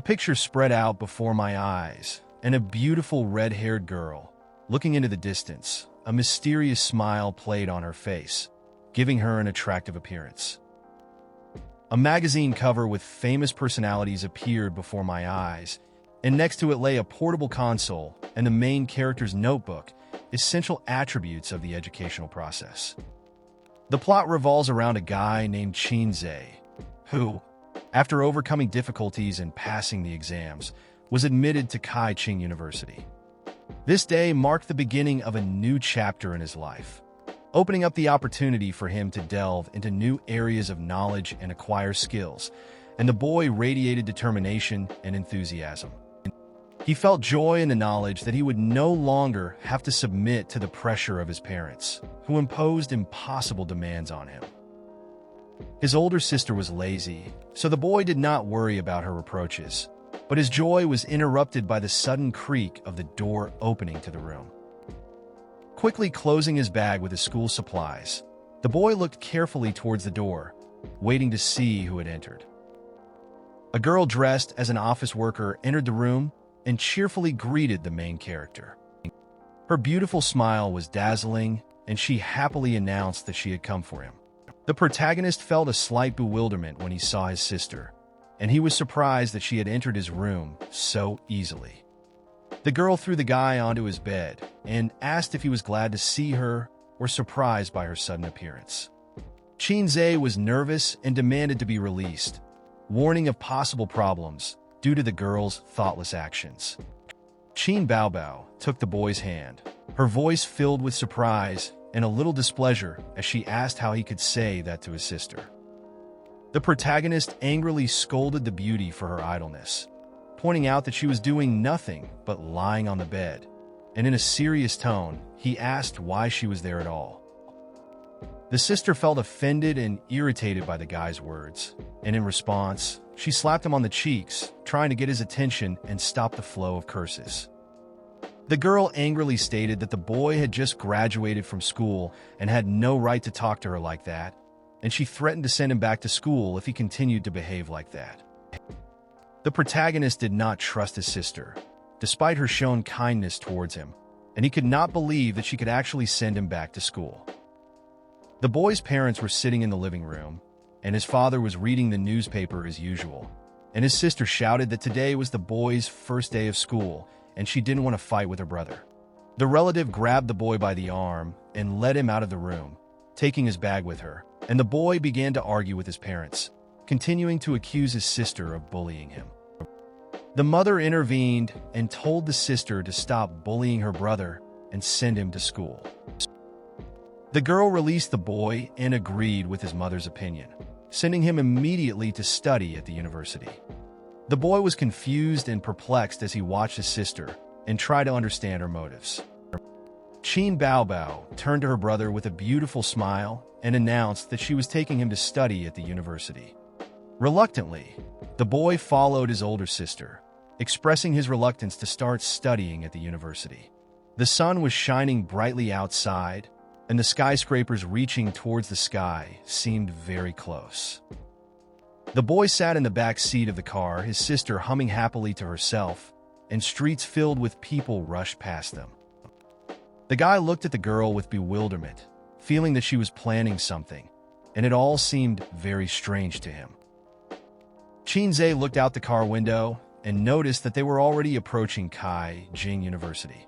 picture spread out before my eyes, and a beautiful red-haired girl, looking into the distance. A mysterious smile played on her face, giving her an attractive appearance. A magazine cover with famous personalities appeared before my eyes, and next to it lay a portable console and the main character's notebook, essential attributes of the educational process. The plot revolves around a guy named Chin-zae, who, after overcoming difficulties and passing the exams, was admitted to Kai-Ching University. This day marked the beginning of a new chapter in his life, opening up the opportunity for him to delve into new areas of knowledge and acquire skills, and the boy radiated determination and enthusiasm. He felt joy in the knowledge that he would no longer have to submit to the pressure of his parents, who imposed impossible demands on him. His older sister was lazy, so the boy did not worry about her reproaches, but his joy was interrupted by the sudden creak of the door opening to the room. Quickly closing his bag with his school supplies, the boy looked carefully towards the door, waiting to see who had entered. A girl dressed as an office worker entered the room and cheerfully greeted the main character. Her beautiful smile was dazzling, and she happily announced that she had come for him. The protagonist felt a slight bewilderment when he saw his sister, and he was surprised that she had entered his room so easily. The girl threw the guy onto his bed and asked if he was glad to see her or surprised by her sudden appearance. Chin-zae was nervous and demanded to be released, warning of possible problems due to the girl's thoughtless actions. Chin Baobao took the boy's hand, her voice filled with surprise and a little displeasure as she asked how he could say that to his sister. The protagonist angrily scolded the beauty for her idleness, pointing out that she was doing nothing but lying on the bed, and in a serious tone, he asked why she was there at all. The sister felt offended and irritated by the guy's words, and in response, she slapped him on the cheeks, trying to get his attention and stop the flow of curses. The girl angrily stated that the boy had just graduated from school and had no right to talk to her like that, and she threatened to send him back to school if he continued to behave like that. The protagonist did not trust his sister, despite her shown kindness towards him, and he could not believe that she could actually send him back to school. The boy's parents were sitting in the living room, and his father was reading the newspaper as usual, and his sister shouted that today was the boy's first day of school, and she didn't want to fight with her brother. The relative grabbed the boy by the arm and led him out of the room, taking his bag with her, and the boy began to argue with his parents, continuing to accuse his sister of bullying him. The mother intervened and told the sister to stop bullying her brother and send him to school. The girl released the boy and agreed with his mother's opinion, sending him immediately to study at the university. The boy was confused and perplexed as he watched his sister and tried to understand her motives. Chin Baobao turned to her brother with a beautiful smile and announced that she was taking him to study at the university. Reluctantly, the boy followed his older sister, expressing his reluctance to start studying at the university. The sun was shining brightly outside, and the skyscrapers reaching towards the sky seemed very close. The boy sat in the back seat of the car, his sister humming happily to herself, and streets filled with people rushed past them. The guy looked at the girl with bewilderment, feeling that she was planning something, and it all seemed very strange to him. Chin-zae looked out the car window and noticed that they were already approaching Kai-Ching University.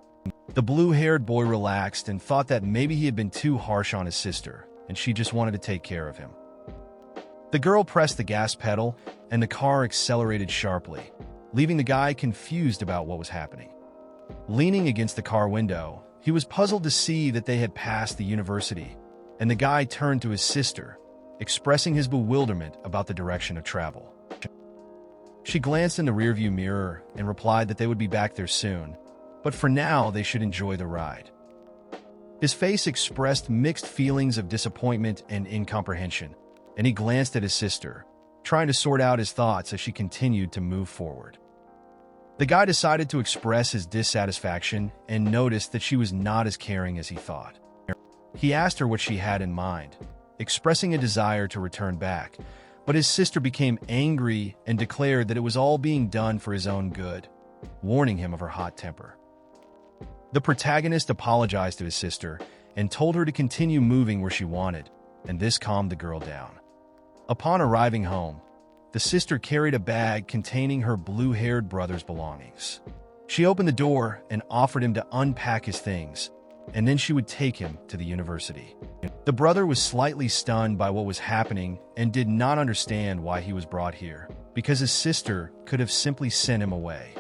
The blue-haired boy relaxed and thought that maybe he had been too harsh on his sister, and she just wanted to take care of him. The girl pressed the gas pedal, and the car accelerated sharply, leaving the guy confused about what was happening. Leaning against the car window, he was puzzled to see that they had passed the university, and the guy turned to his sister, expressing his bewilderment about the direction of travel. She glanced in the rearview mirror and replied that they would be back there soon, but for now they should enjoy the ride. His face expressed mixed feelings of disappointment and incomprehension, and he glanced at his sister, trying to sort out his thoughts as she continued to move forward. The guy decided to express his dissatisfaction and noticed that she was not as caring as he thought. He asked her what she had in mind, expressing a desire to return back, But his sister became angry and declared that it was all being done for his own good, warning him of her hot temper. The protagonist apologized to his sister and told her to continue moving where she wanted, and this calmed the girl down. Upon arriving home, the sister carried a bag containing her blue-haired brother's belongings. She opened the door and offered him to unpack his things, and then she would take him to the university. The brother was slightly stunned by what was happening and did not understand why he was brought here, because his sister could have simply sent him away.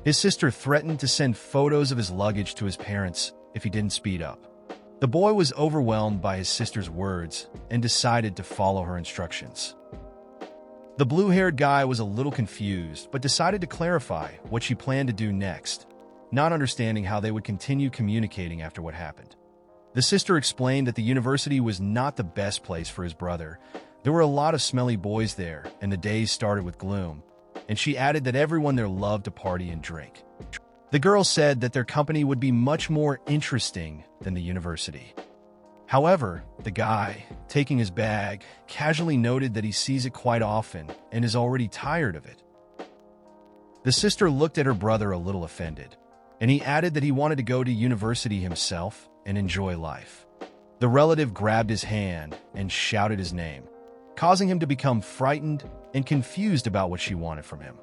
His sister threatened to send photos of his luggage to his parents if he didn't speed up. The boy was overwhelmed by his sister's words and decided to follow her instructions. The blue-haired guy was a little confused, but decided to clarify what she planned to do next, not understanding how they would continue communicating after what happened. The sister explained that the university was not the best place for his brother. There were a lot of smelly boys there, and the days started with gloom, and she added that everyone there loved to party and drink. The girl said that their company would be much more interesting than the university. However, the guy, taking his bag, casually noted that he sees it quite often and is already tired of it. The sister looked at her brother a little offended, and he added that he wanted to go to university himself and enjoy life. The relative grabbed his hand and shouted his name, causing him to become frightened and confused about what she wanted from him.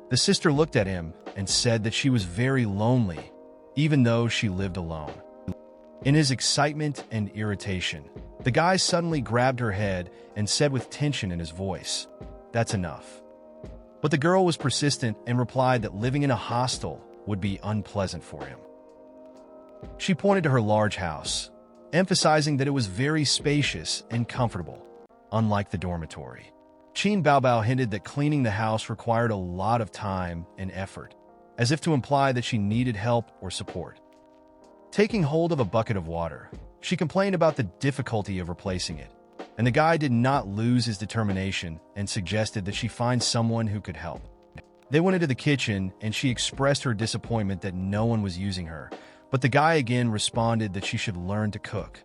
The sister looked at him and said that she was very lonely, even though she lived alone. In his excitement and irritation, the guy suddenly grabbed her head and said with tension in his voice, "That's enough." But the girl was persistent and replied that living in a hostel would be unpleasant for him. She pointed to her large house, emphasizing that it was very spacious and comfortable, unlike the dormitory. Qin Baobao hinted that cleaning the house required a lot of time and effort, as if to imply that she needed help or support. Taking hold of a bucket of water, she complained about the difficulty of replacing it, and the guy did not lose his determination and suggested that she find someone who could help. They went into the kitchen, and she expressed her disappointment that no one was using her, but the guy again responded that she should learn to cook.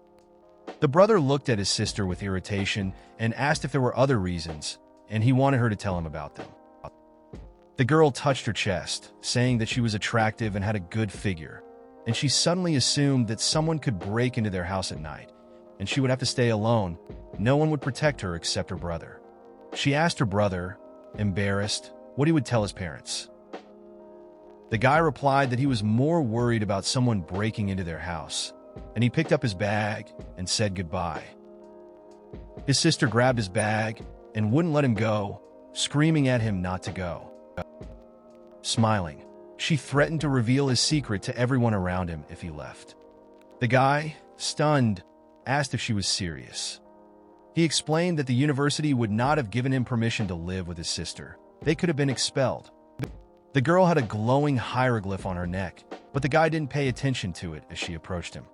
The brother looked at his sister with irritation and asked if there were other reasons, and he wanted her to tell him about them. The girl touched her chest, saying that she was attractive and had a good figure, and she suddenly assumed that someone could break into their house at night, and she would have to stay alone. No one would protect her except her brother. She asked her brother, embarrassed, what he would tell his parents. The guy replied that he was more worried about someone breaking into their house, and he picked up his bag and said goodbye. His sister grabbed his bag and wouldn't let him go, screaming at him not to go. Smiling, she threatened to reveal his secret to everyone around him if he left. The guy, stunned, asked if she was serious. He explained that the university would not have given him permission to live with his sister. They could have been expelled. The girl had a glowing hieroglyph on her neck, but the guy didn't pay attention to it as she approached him.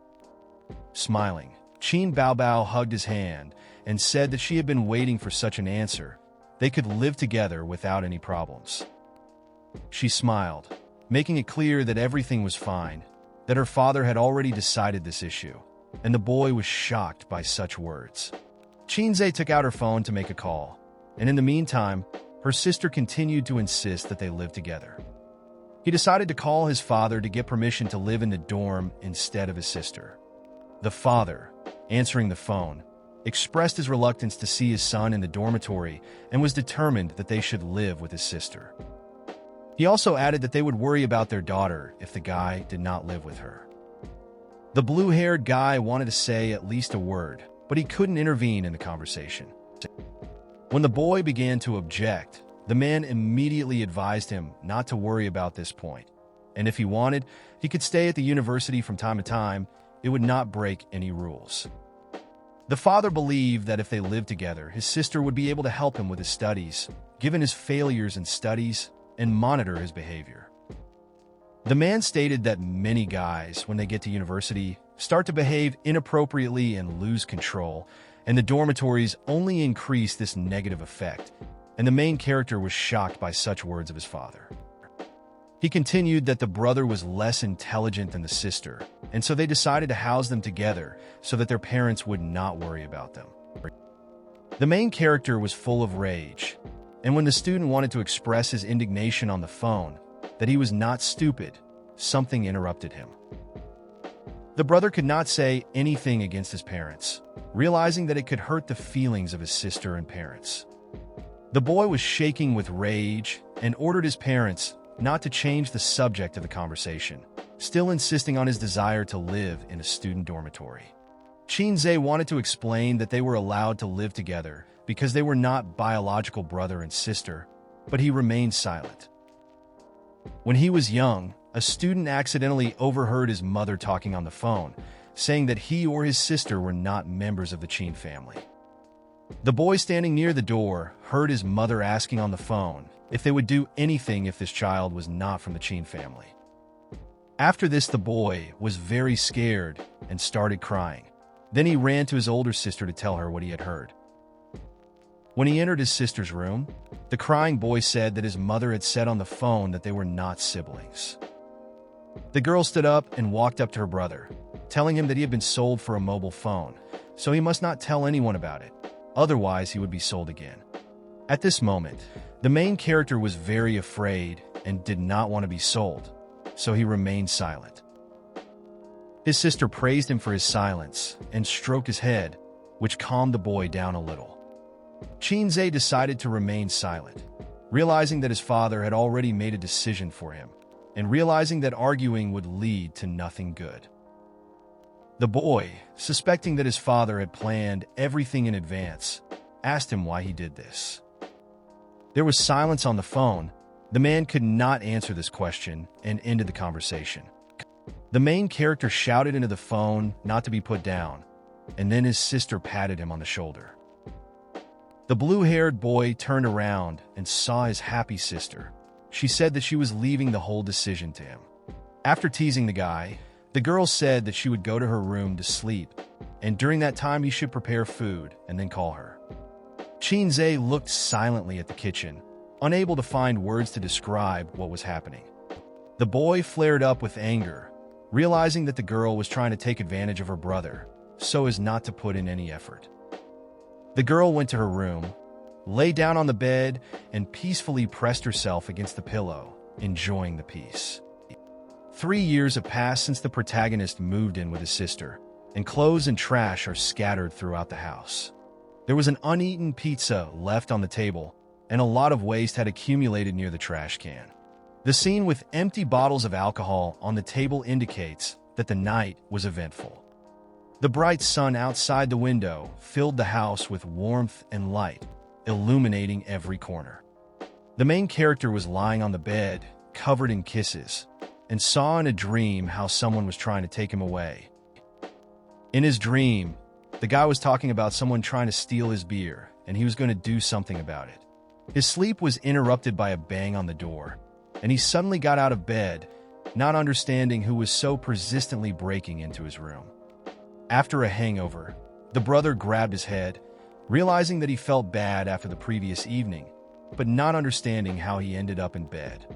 Smiling, Qin Baobao hugged his hand and said that she had been waiting for such an answer. They could live together without any problems. She smiled, making it clear that everything was fine, that her father had already decided this issue, and the boy was shocked by such words. Qinze took out her phone to make a call, and in the meantime, her sister continued to insist that they live together. He decided to call his father to get permission to live in the dorm instead of his sister. The father, answering the phone, expressed his reluctance to see his son in the dormitory and was determined that they should live with his sister. He also added that they would worry about their daughter if the guy did not live with her. The blue-haired guy wanted to say at least a word, but he couldn't intervene in the conversation. When the boy began to object, the man immediately advised him not to worry about this point, and if he wanted, he could stay at the university from time to time. It would not break any rules. The father believed that if they lived together, his sister would be able to help him with his studies, given his failures in studies, and monitor his behavior. The man stated that many guys, when they get to university, start to behave inappropriately and lose control, and the dormitories only increase this negative effect, and the main character was shocked by such words of his father. He continued that the brother was less intelligent than the sister, and so they decided to house them together so that their parents would not worry about them. The main character was full of rage, and when the student wanted to express his indignation on the phone that he was not stupid, something interrupted him. The brother could not say anything against his parents, realizing that it could hurt the feelings of his sister and parents. The boy was shaking with rage and ordered his parents not to change the subject of the conversation, still insisting on his desire to live in a student dormitory. Shinzei wanted to explain that they were allowed to live together because they were not biological brother and sister, but he remained silent. When he was young, a student accidentally overheard his mother talking on the phone, saying that he or his sister were not members of the Chin family. The boy standing near the door heard his mother asking on the phone if they would do anything if this child was not from the Chin family. After this, the boy was very scared and started crying. Then he ran to his older sister to tell her what he had heard. When he entered his sister's room, the crying boy said that his mother had said on the phone that they were not siblings. The girl stood up and walked up to her brother, telling him that he had been sold for a mobile phone, so he must not tell anyone about it, otherwise he would be sold again. At this moment, the main character was very afraid and did not want to be sold, so he remained silent. His sister praised him for his silence and stroked his head, which calmed the boy down a little. Shinzei decided to remain silent, realizing that his father had already made a decision for him, and realizing that arguing would lead to nothing good. The boy, suspecting that his father had planned everything in advance, asked him why he did this. There was silence on the phone. The man could not answer this question and ended the conversation. The main character shouted into the phone not to be put down, and then his sister patted him on the shoulder. The blue-haired boy turned around and saw his happy sister. She said that she was leaving the whole decision to him. After teasing the guy, the girl said that she would go to her room to sleep, and during that time he should prepare food and then call her. Shinzei looked silently at the kitchen, unable to find words to describe what was happening. The boy flared up with anger, realizing that the girl was trying to take advantage of her brother, so as not to put in any effort. The girl went to her room, lay down on the bed, and peacefully pressed herself against the pillow, enjoying the peace. 3 years have passed since the protagonist moved in with his sister, and clothes and trash are scattered throughout the house. There was an uneaten pizza left on the table, and a lot of waste had accumulated near the trash can. The scene with empty bottles of alcohol on the table indicates that the night was eventful. The bright sun outside the window filled the house with warmth and light, illuminating every corner. The main character was lying on the bed, covered in kisses, and saw in a dream how someone was trying to take him away. In his dream, the guy was talking about someone trying to steal his beer, and he was going to do something about it. His sleep was interrupted by a bang on the door, and he suddenly got out of bed, not understanding who was so persistently breaking into his room. After a hangover, the brother grabbed his head, realizing that he felt bad after the previous evening, but not understanding how he ended up in bed.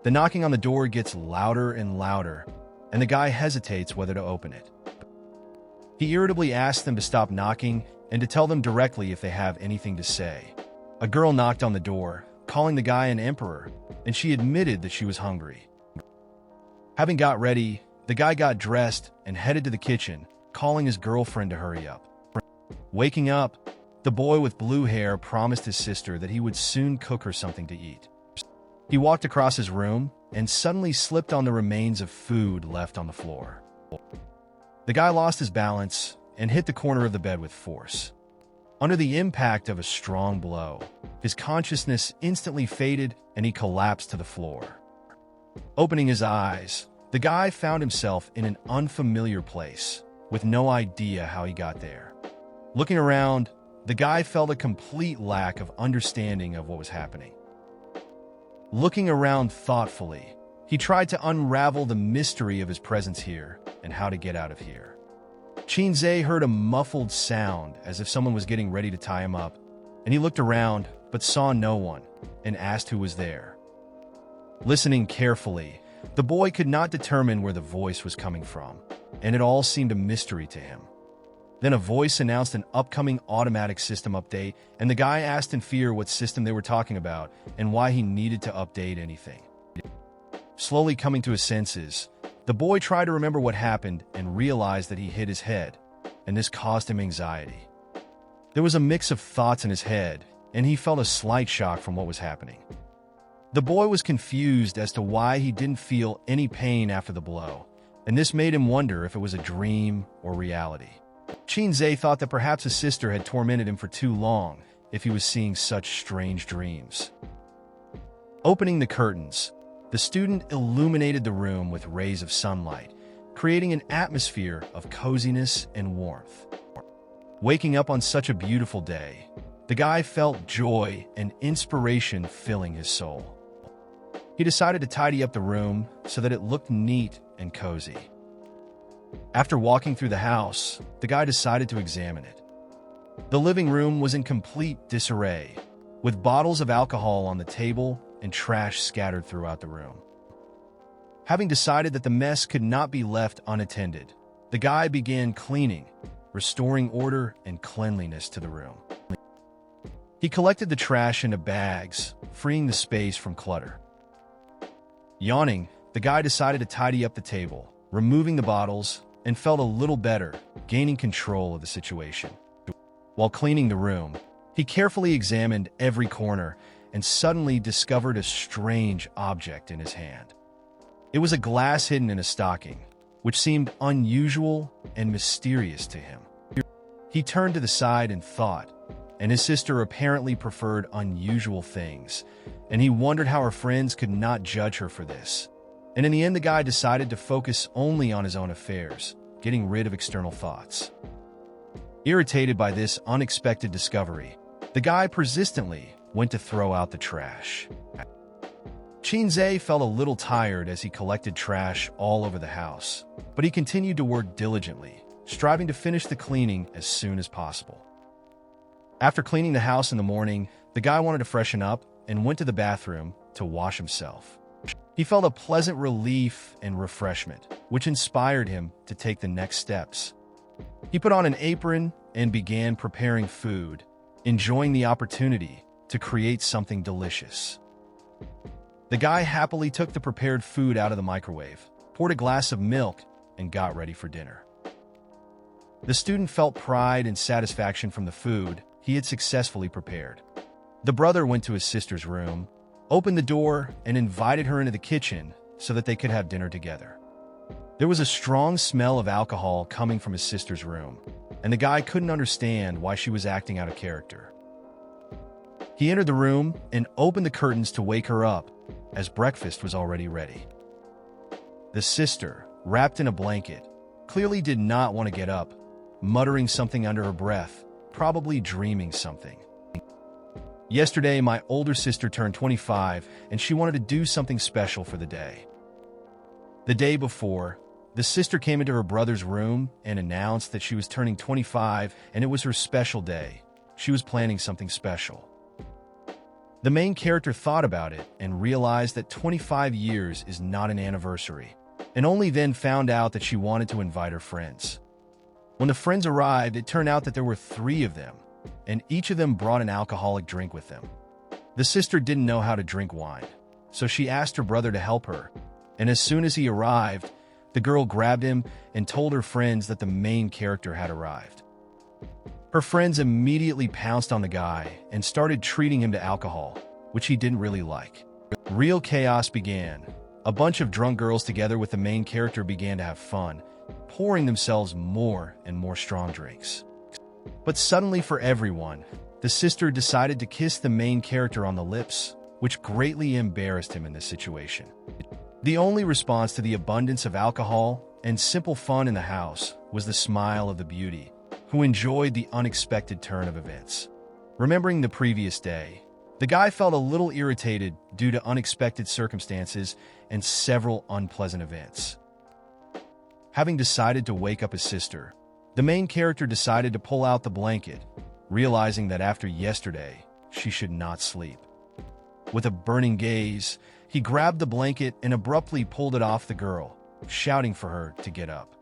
The knocking on the door gets louder and louder, and the guy hesitates whether to open it. He irritably asks them to stop knocking and to tell them directly if they have anything to say. A girl knocked on the door, calling the guy an emperor, and she admitted that she was hungry. Having got ready, the guy got dressed and headed to the kitchen, calling his girlfriend to hurry up. Waking up, the boy with blue hair promised his sister that he would soon cook her something to eat. He walked across his room and suddenly slipped on the remains of food left on the floor. The guy lost his balance and hit the corner of the bed with force. Under the impact of a strong blow, his consciousness instantly faded and he collapsed to the floor. Opening his eyes, the guy found himself in an unfamiliar place, with no idea how he got there. Looking around, the guy felt a complete lack of understanding of what was happening. Looking around thoughtfully, he tried to unravel the mystery of his presence here and how to get out of here. Shinzei heard a muffled sound as if someone was getting ready to tie him up, and he looked around but saw no one and asked who was there. Listening carefully, the boy could not determine where the voice was coming from, and it all seemed a mystery to him. Then a voice announced an upcoming automatic system update, and the guy asked in fear what system they were talking about and why he needed to update anything. Slowly coming to his senses, the boy tried to remember what happened and realized that he hit his head, and this caused him anxiety. There was a mix of thoughts in his head, and he felt a slight shock from what was happening. The boy was confused as to why he didn't feel any pain after the blow, and this made him wonder if it was a dream or reality. Shinzei thought that perhaps his sister had tormented him for too long if he was seeing such strange dreams. Opening the curtains, the student illuminated the room with rays of sunlight, creating an atmosphere of coziness and warmth. Waking up on such a beautiful day, the guy felt joy and inspiration filling his soul. He decided to tidy up the room so that it looked neat and cozy. After walking through the house, the guy decided to examine it. The living room was in complete disarray, with bottles of alcohol on the table and trash scattered throughout the room. Having decided that the mess could not be left unattended, the guy began cleaning, restoring order and cleanliness to the room. He collected the trash into bags, freeing the space from clutter. Yawning, the guy decided to tidy up the table, removing the bottles, and felt a little better, gaining control of the situation. While cleaning the room, he carefully examined every corner and suddenly discovered a strange object in his hand. It was a glass hidden in a stocking, which seemed unusual and mysterious to him. He turned to the side and thought, and his sister apparently preferred unusual things, and he wondered how her friends could not judge her for this. And in the end, the guy decided to focus only on his own affairs, getting rid of external thoughts. Irritated by this unexpected discovery, the guy persistently went to throw out the trash. Shinzei felt a little tired as he collected trash all over the house, but he continued to work diligently, striving to finish the cleaning as soon as possible. After cleaning the house in the morning, the guy wanted to freshen up and went to the bathroom to wash himself. He felt a pleasant relief and refreshment, which inspired him to take the next steps. He put on an apron and began preparing food, enjoying the opportunity to create something delicious. The guy happily took the prepared food out of the microwave, poured a glass of milk, and got ready for dinner. The student felt pride and satisfaction from the food he had successfully prepared. The brother went to his sister's room, opened the door, and invited her into the kitchen so that they could have dinner together. There was a strong smell of alcohol coming from his sister's room, and the guy couldn't understand why she was acting out of character. He entered the room and opened the curtains to wake her up, as breakfast was already ready. The sister, wrapped in a blanket, clearly did not want to get up, muttering something under her breath, probably dreaming something. Yesterday, my older sister turned 25, and she wanted to do something special for the day. The day before, the sister came into her brother's room and announced that she was turning 25 and it was her special day. She was planning something special. The main character thought about it and realized that 25 years is not an anniversary, and only then found out that she wanted to invite her friends. When the friends arrived, it turned out that there were 3 of them, and each of them brought an alcoholic drink with them. The sister didn't know how to drink wine, so she asked her brother to help her, and as soon as he arrived, the girl grabbed him and told her friends that the main character had arrived. Her friends immediately pounced on the guy and started treating him to alcohol, which he didn't really like. Real chaos began. A bunch of drunk girls together with the main character began to have fun, pouring themselves more and more strong drinks. But suddenly for everyone, the sister decided to kiss the main character on the lips, which greatly embarrassed him in this situation. The only response to the abundance of alcohol and simple fun in the house was the smile of the beauty, who enjoyed the unexpected turn of events. Remembering the previous day, the guy felt a little irritated due to unexpected circumstances and several unpleasant events. Having decided to wake up his sister, the main character decided to pull out the blanket, realizing that after yesterday, she should not sleep. With a burning gaze, he grabbed the blanket and abruptly pulled it off the girl, shouting for her to get up.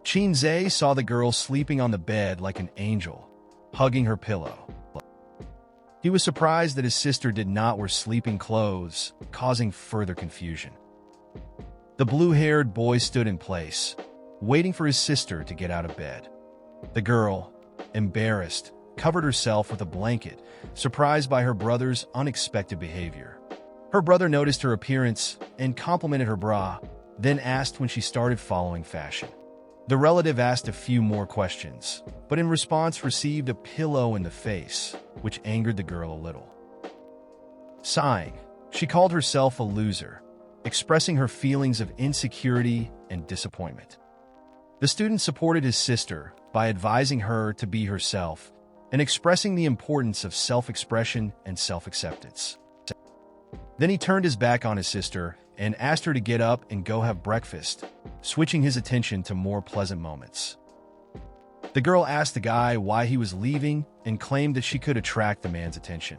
Chinze saw the girl sleeping on the bed like an angel, hugging her pillow. He was surprised that his sister did not wear sleeping clothes, causing further confusion. The blue-haired boy stood in place, waiting for his sister to get out of bed. The girl, embarrassed, covered herself with a blanket, surprised by her brother's unexpected behavior. Her brother noticed her appearance and complimented her bra, then asked when she started following fashion. The relative asked a few more questions, but in response received a pillow in the face, which angered the girl a little. Sighing, she called herself a loser, expressing her feelings of insecurity and disappointment. The student supported his sister by advising her to be herself and expressing the importance of self-expression and self-acceptance. Then he turned his back on his sister and asked her to get up and go have breakfast, switching his attention to more pleasant moments. The girl asked the guy why he was leaving and claimed that she could attract the man's attention.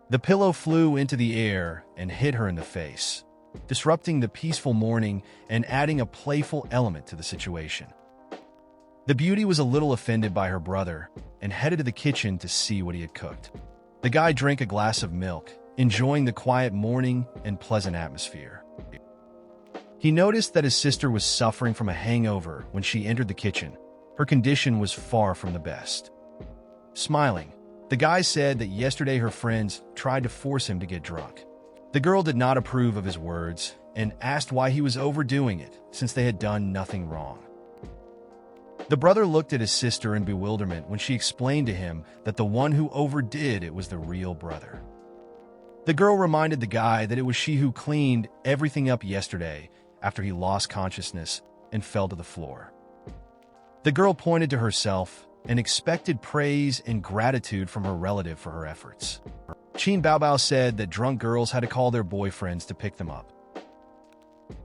The pillow flew into the air and hit her in the face, disrupting the peaceful morning and adding a playful element to the situation. The beauty was a little offended by her brother and headed to the kitchen to see what he had cooked. The guy drank a glass of milk, enjoying the quiet morning and pleasant atmosphere. He noticed that his sister was suffering from a hangover when she entered the kitchen. Her condition was far from the best. Smiling, the guy said that yesterday her friends tried to force him to get drunk. The girl did not approve of his words and asked why he was overdoing it since they had done nothing wrong. The brother looked at his sister in bewilderment when she explained to him that the one who overdid it was the real brother. The girl reminded the guy that it was she who cleaned everything up yesterday after he lost consciousness and fell to the floor. The girl pointed to herself and expected praise and gratitude from her relative for her efforts. Chin Baobao said that drunk girls had to call their boyfriends to pick them up.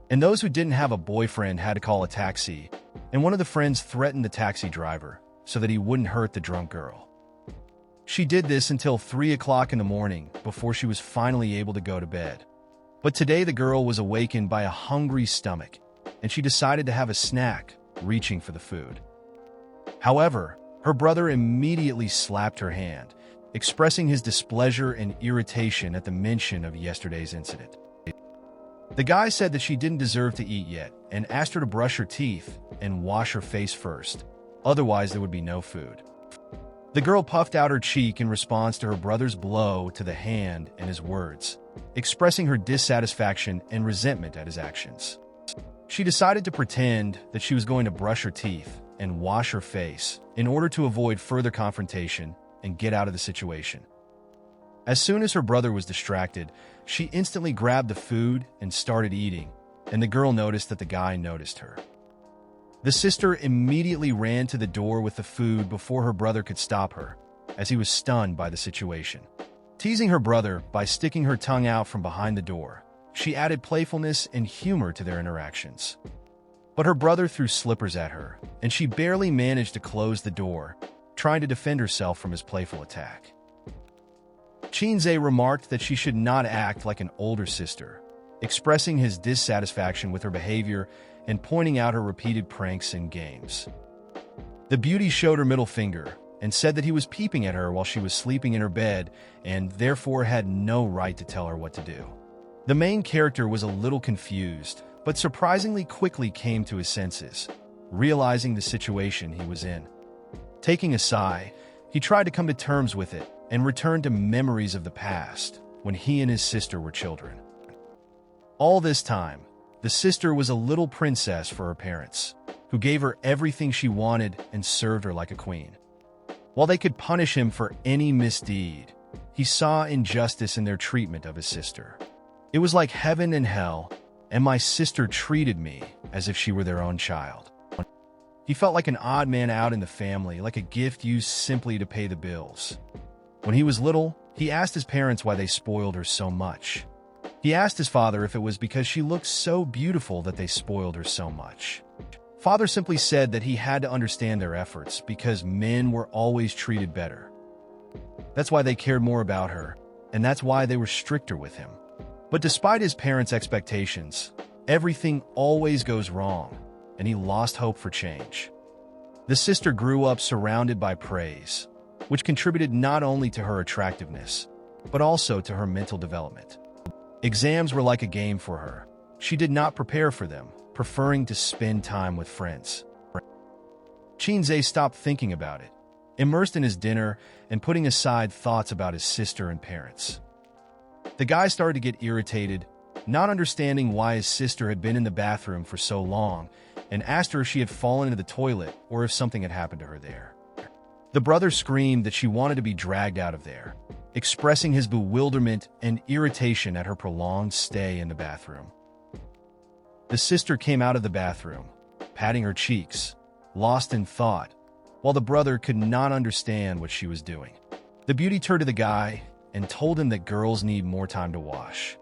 And those who didn't have a boyfriend had to call a taxi, and one of the friends threatened the taxi driver so that he wouldn't hurt the drunk girl. She did this until 3 o'clock in the morning before she was finally able to go to bed. But today the girl was awakened by a hungry stomach, and she decided to have a snack, reaching for the food. However, her brother immediately slapped her hand, expressing his displeasure and irritation at the mention of yesterday's incident. The guy said that she didn't deserve to eat yet and asked her to brush her teeth and wash her face first, otherwise there would be no food. The girl puffed out her cheek in response to her brother's blow to the hand and his words, expressing her dissatisfaction and resentment at his actions. She decided to pretend that she was going to brush her teeth and wash her face in order to avoid further confrontation and get out of the situation. As soon as her brother was distracted, she instantly grabbed the food and started eating, and the girl noticed that the guy noticed her. The sister immediately ran to the door with the food before her brother could stop her, as he was stunned by the situation. Teasing her brother by sticking her tongue out from behind the door, she added playfulness and humor to their interactions. But her brother threw slippers at her, and she barely managed to close the door, trying to defend herself from his playful attack. Chinze remarked that she should not act like an older sister, expressing his dissatisfaction with her behavior and pointing out her repeated pranks and games. The beauty showed her middle finger and said that he was peeping at her while she was sleeping in her bed and therefore had no right to tell her what to do. The main character was a little confused, but surprisingly quickly came to his senses, realizing the situation he was in. Taking a sigh, he tried to come to terms with it and returned to memories of the past when he and his sister were children. All this time, the sister was a little princess for her parents, who gave her everything she wanted and served her like a queen. While they could punish him for any misdeed, he saw injustice in their treatment of his sister. It was like heaven and hell, and my sister treated me as if she were their own child. He felt like an odd man out in the family, like a gift used simply to pay the bills. When he was little, he asked his parents why they spoiled her so much. He asked his father if it was because she looked so beautiful that they spoiled her so much. Father simply said that he had to understand their efforts because men were always treated better. That's why they cared more about her, and that's why they were stricter with him. But despite his parents' expectations, everything always goes wrong, and he lost hope for change. The sister grew up surrounded by praise, which contributed not only to her attractiveness, but also to her mental development. Exams were like a game for her. She did not prepare for them, preferring to spend time with friends. Shinzei stopped thinking about it, immersed in his dinner and putting aside thoughts about his sister and parents. The guy started to get irritated, not understanding why his sister had been in the bathroom for so long, and asked her if she had fallen into the toilet or if something had happened to her there. The brother screamed that she wanted to be dragged out of there, expressing his bewilderment and irritation at her prolonged stay in the bathroom. The sister came out of the bathroom, patting her cheeks, lost in thought, while the brother could not understand what she was doing. The beauty turned to the guy and told him that girls need more time to wash.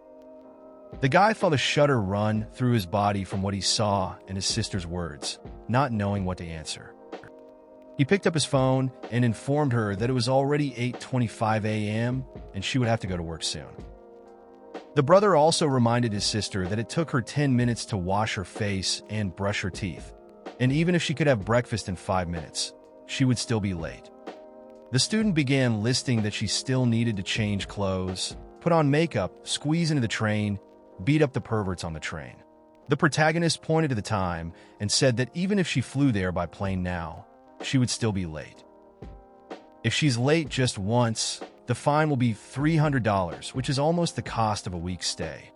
The guy felt a shudder run through his body from what he saw and his sister's words, not knowing what to answer. He picked up his phone and informed her that it was already 8:25 a.m. and she would have to go to work soon. The brother also reminded his sister that it took her 10 minutes to wash her face and brush her teeth, and even if she could have breakfast in 5 minutes, she would still be late. The student began listing that she still needed to change clothes, put on makeup, squeeze into the train, beat up the perverts on the train. The protagonist pointed to the time and said that even if she flew there by plane now, she would still be late. If she's late just once, the fine will be $300, which is almost the cost of a week's stay.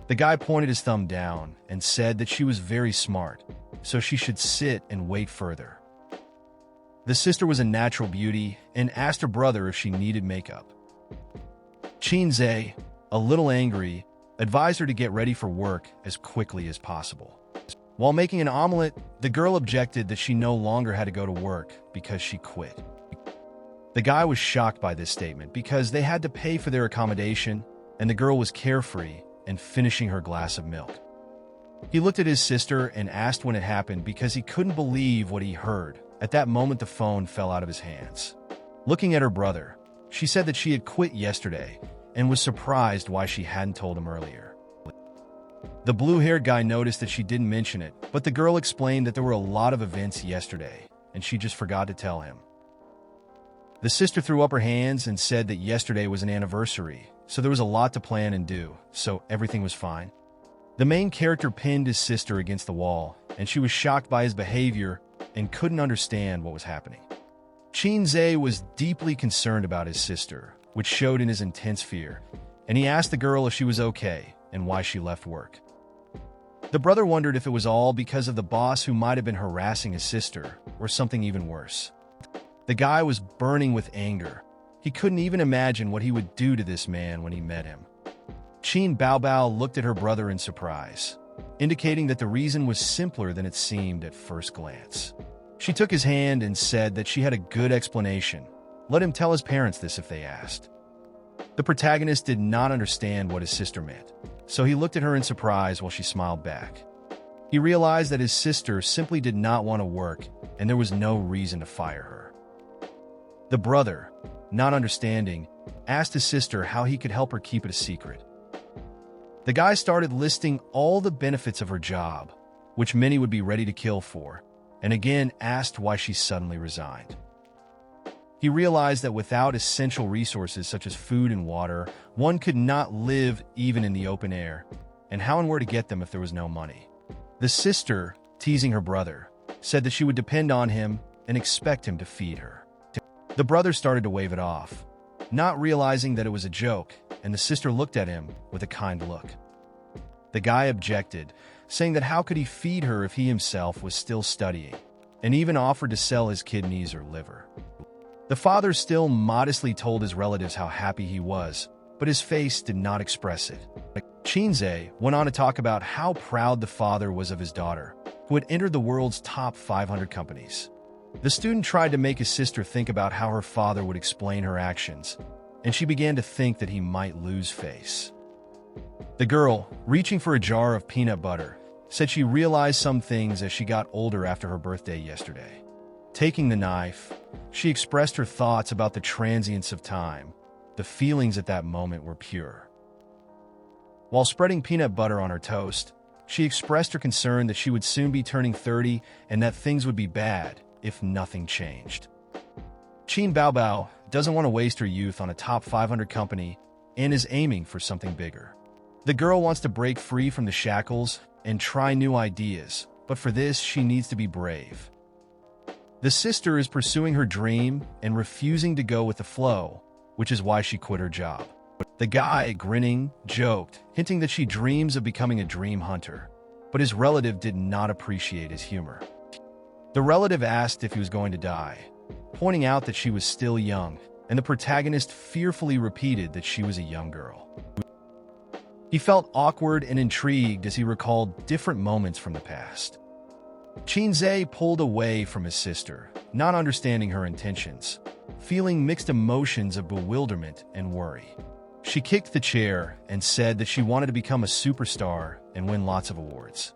The guy pointed his thumb down and said that she was very smart, so she should sit and wait further. The sister was a natural beauty and asked her brother if she needed makeup. Shinzei, a little angry, advised her to get ready for work as quickly as possible. While making an omelet, the girl objected that she no longer had to go to work because she quit. The guy was shocked by this statement because they had to pay for their accommodation, and the girl was carefree and finishing her glass of milk. He looked at his sister and asked when it happened because he couldn't believe what he heard. At that moment, the phone fell out of his hands. Looking at her brother, she said that she had quit yesterday and was surprised why she hadn't told him earlier. The blue-haired guy noticed that she didn't mention it, but the girl explained that there were a lot of events yesterday, and she just forgot to tell him. The sister threw up her hands and said that yesterday was an anniversary, so there was a lot to plan and do, so everything was fine. The main character pinned his sister against the wall, and she was shocked by his behavior and couldn't understand what was happening. Shinzei was deeply concerned about his sister, which showed in his intense fear, and he asked the girl if she was okay and why she left work. The brother wondered if it was all because of the boss who might have been harassing his sister, or something even worse. The guy was burning with anger. He couldn't even imagine what he would do to this man when he met him. Shin Baobao looked at her brother in surprise, indicating that the reason was simpler than it seemed at first glance. She took his hand and said that she had a good explanation. Let him tell his parents this if they asked. The protagonist did not understand what his sister meant, so he looked at her in surprise while she smiled back. He realized that his sister simply did not want to work, and there was no reason to fire her. The brother, not understanding, asked his sister how he could help her keep it a secret. The guy started listing all the benefits of her job, which many would be ready to kill for, and again asked why she suddenly resigned. He realized that without essential resources such as food and water, one could not live even in the open air, and how and where to get them if there was no money. The sister, teasing her brother, said that she would depend on him and expect him to feed her. The brother started to wave it off, not realizing that it was a joke, and the sister looked at him with a kind look. The guy objected, saying that how could he feed her if he himself was still studying, and even offered to sell his kidneys or liver. The father still modestly told his relatives how happy he was, but his face did not express it. Shinzei went on to talk about how proud the father was of his daughter, who had entered the world's top 500 companies. The student tried to make his sister think about how her father would explain her actions, and she began to think that he might lose face. The girl, reaching for a jar of peanut butter, said she realized some things as she got older after her birthday yesterday. Taking the knife, she expressed her thoughts about the transience of time. The feelings at that moment were pure. While spreading peanut butter on her toast, She expressed her concern that she would soon be turning 30 and that things would be bad if nothing changed. Qin Baobao doesn't want to waste her youth on a top 500 company and is aiming for something bigger. The girl wants to break free from the shackles and try new ideas, but for this she needs to be brave. The sister is pursuing her dream and refusing to go with the flow, which is why she quit her job. The guy, grinning, joked, hinting that she dreams of becoming a dream hunter, but his relative did not appreciate his humor. The relative asked if he was going to die, pointing out that she was still young, and the protagonist fearfully repeated that she was a young girl. He felt awkward and intrigued as he recalled different moments from the past. Qinze pulled away from his sister, not understanding her intentions, feeling mixed emotions of bewilderment and worry. She kicked the chair and said that she wanted to become a superstar and win lots of awards.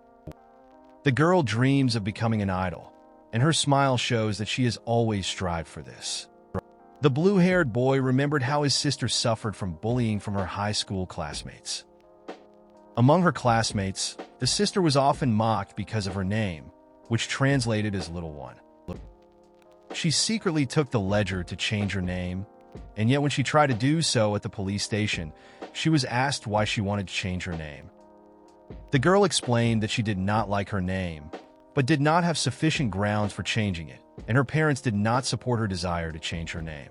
The girl dreams of becoming an idol, and her smile shows that she has always strived for this. The blue-haired boy remembered how his sister suffered from bullying from her high school classmates. Among her classmates, the sister was often mocked because of her name, which translated as Little One. She secretly took the ledger to change her name, and yet when she tried to do so at the police station, she was asked why she wanted to change her name. The girl explained that she did not like her name, but did not have sufficient grounds for changing it, and her parents did not support her desire to change her name.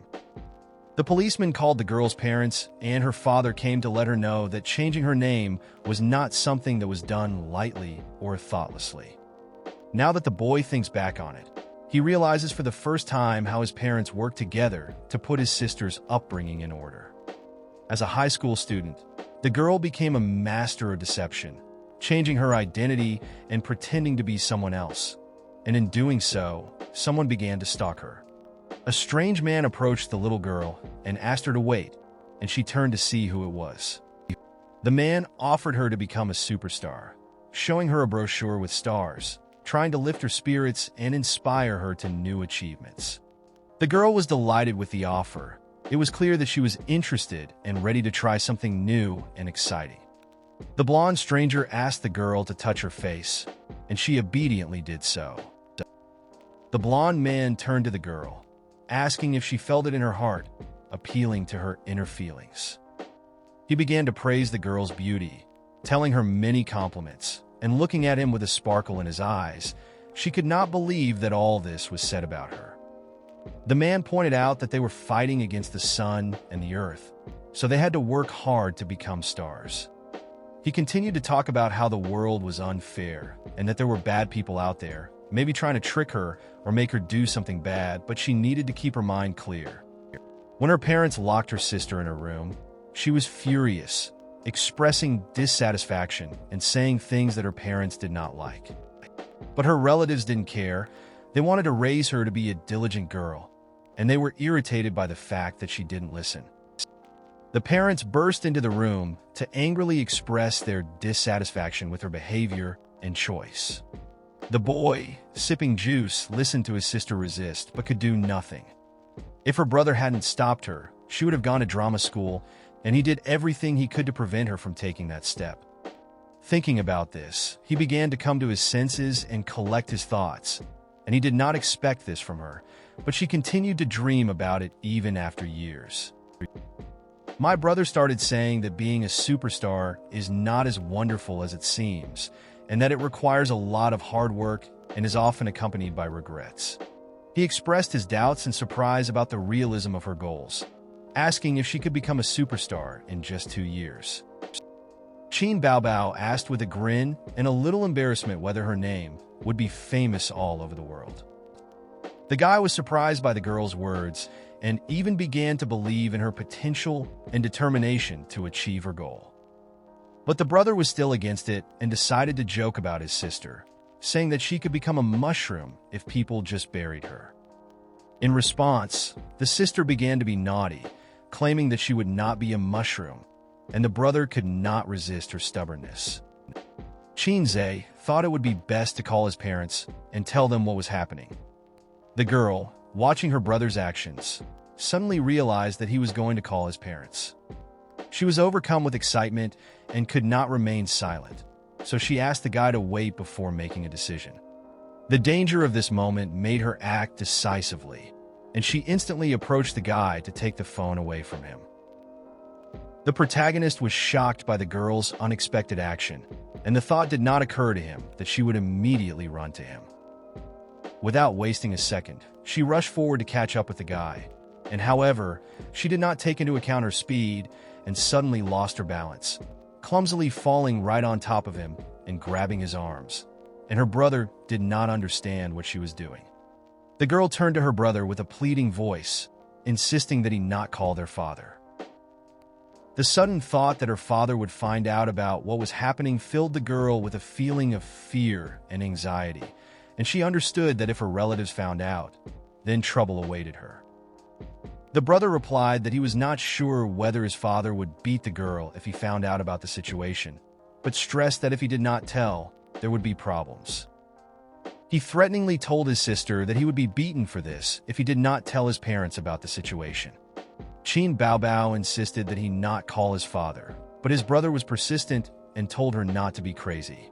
The policeman called the girl's parents, and her father came to let her know that changing her name was not something that was done lightly or thoughtlessly. Now that the boy thinks back on it, he realizes for the first time how his parents worked together to put his sister's upbringing in order. As a high school student, the girl became a master of deception, changing her identity and pretending to be someone else. And in doing so, someone began to stalk her. A strange man approached the little girl and asked her to wait, and she turned to see who it was. The man offered her to become a superstar, showing her a brochure with stars, trying to lift her spirits and inspire her to new achievements. The girl was delighted with the offer. It was clear that she was interested and ready to try something new and exciting. The blonde stranger asked the girl to touch her face, and she obediently did so. The blonde man turned to the girl, asking if she felt it in her heart, appealing to her inner feelings. He began to praise the girl's beauty, telling her many compliments, and looking at him with a sparkle in his eyes. She could not believe that all this was said about her. The man pointed out that they were fighting against the sun and the earth, so they had to work hard to become stars. He continued to talk about how the world was unfair and that there were bad people out there, maybe trying to trick her or make her do something bad, but she needed to keep her mind clear. When her parents locked her sister in her room, she was furious, expressing dissatisfaction and saying things that her parents did not like. But her relatives didn't care. They wanted to raise her to be a diligent girl, and they were irritated by the fact that she didn't listen. The parents burst into the room to angrily express their dissatisfaction with her behavior and choice. The boy, sipping juice, listened to his sister resist, but could do nothing. If her brother hadn't stopped her, she would have gone to drama school, and he did everything he could to prevent her from taking that step. Thinking about this, he began to come to his senses and collect his thoughts, and he did not expect this from her, but she continued to dream about it even after years. My brother started saying that being a superstar is not as wonderful as it seems, and that it requires a lot of hard work and is often accompanied by regrets. He expressed his doubts and surprise about the realism of her goals, asking if she could become a superstar in just 2 years. Qin Baobao asked with a grin and a little embarrassment whether her name would be famous all over the world. The guy was surprised by the girl's words and even began to believe in her potential and determination to achieve her goal. But the brother was still against it and decided to joke about his sister, saying that she could become a mushroom if people just buried her. In response, the sister began to be naughty, claiming that she would not be a mushroom, and the brother could not resist her stubbornness. Qinze thought it would be best to call his parents and tell them what was happening. The girl, watching her brother's actions, suddenly realized that he was going to call his parents. She was overcome with excitement and could not remain silent, so she asked the guy to wait before making a decision. The danger of this moment made her act decisively, and she instantly approached the guy to take the phone away from him. The protagonist was shocked by the girl's unexpected action, and the thought did not occur to him that she would immediately run to him. Without wasting a second, she rushed forward to catch up with the guy, and however, she did not take into account her speed and suddenly lost her balance, clumsily falling right on top of him and grabbing his arms, and her brother did not understand what she was doing. The girl turned to her brother with a pleading voice, insisting that he not call their father. The sudden thought that her father would find out about what was happening filled the girl with a feeling of fear and anxiety, and she understood that if her relatives found out, then trouble awaited her. The brother replied that he was not sure whether his father would beat the girl if he found out about the situation, but stressed that if he did not tell, there would be problems. He threateningly told his sister that he would be beaten for this if he did not tell his parents about the situation. Qin Baobao insisted that he not call his father, but his brother was persistent and told her not to be crazy.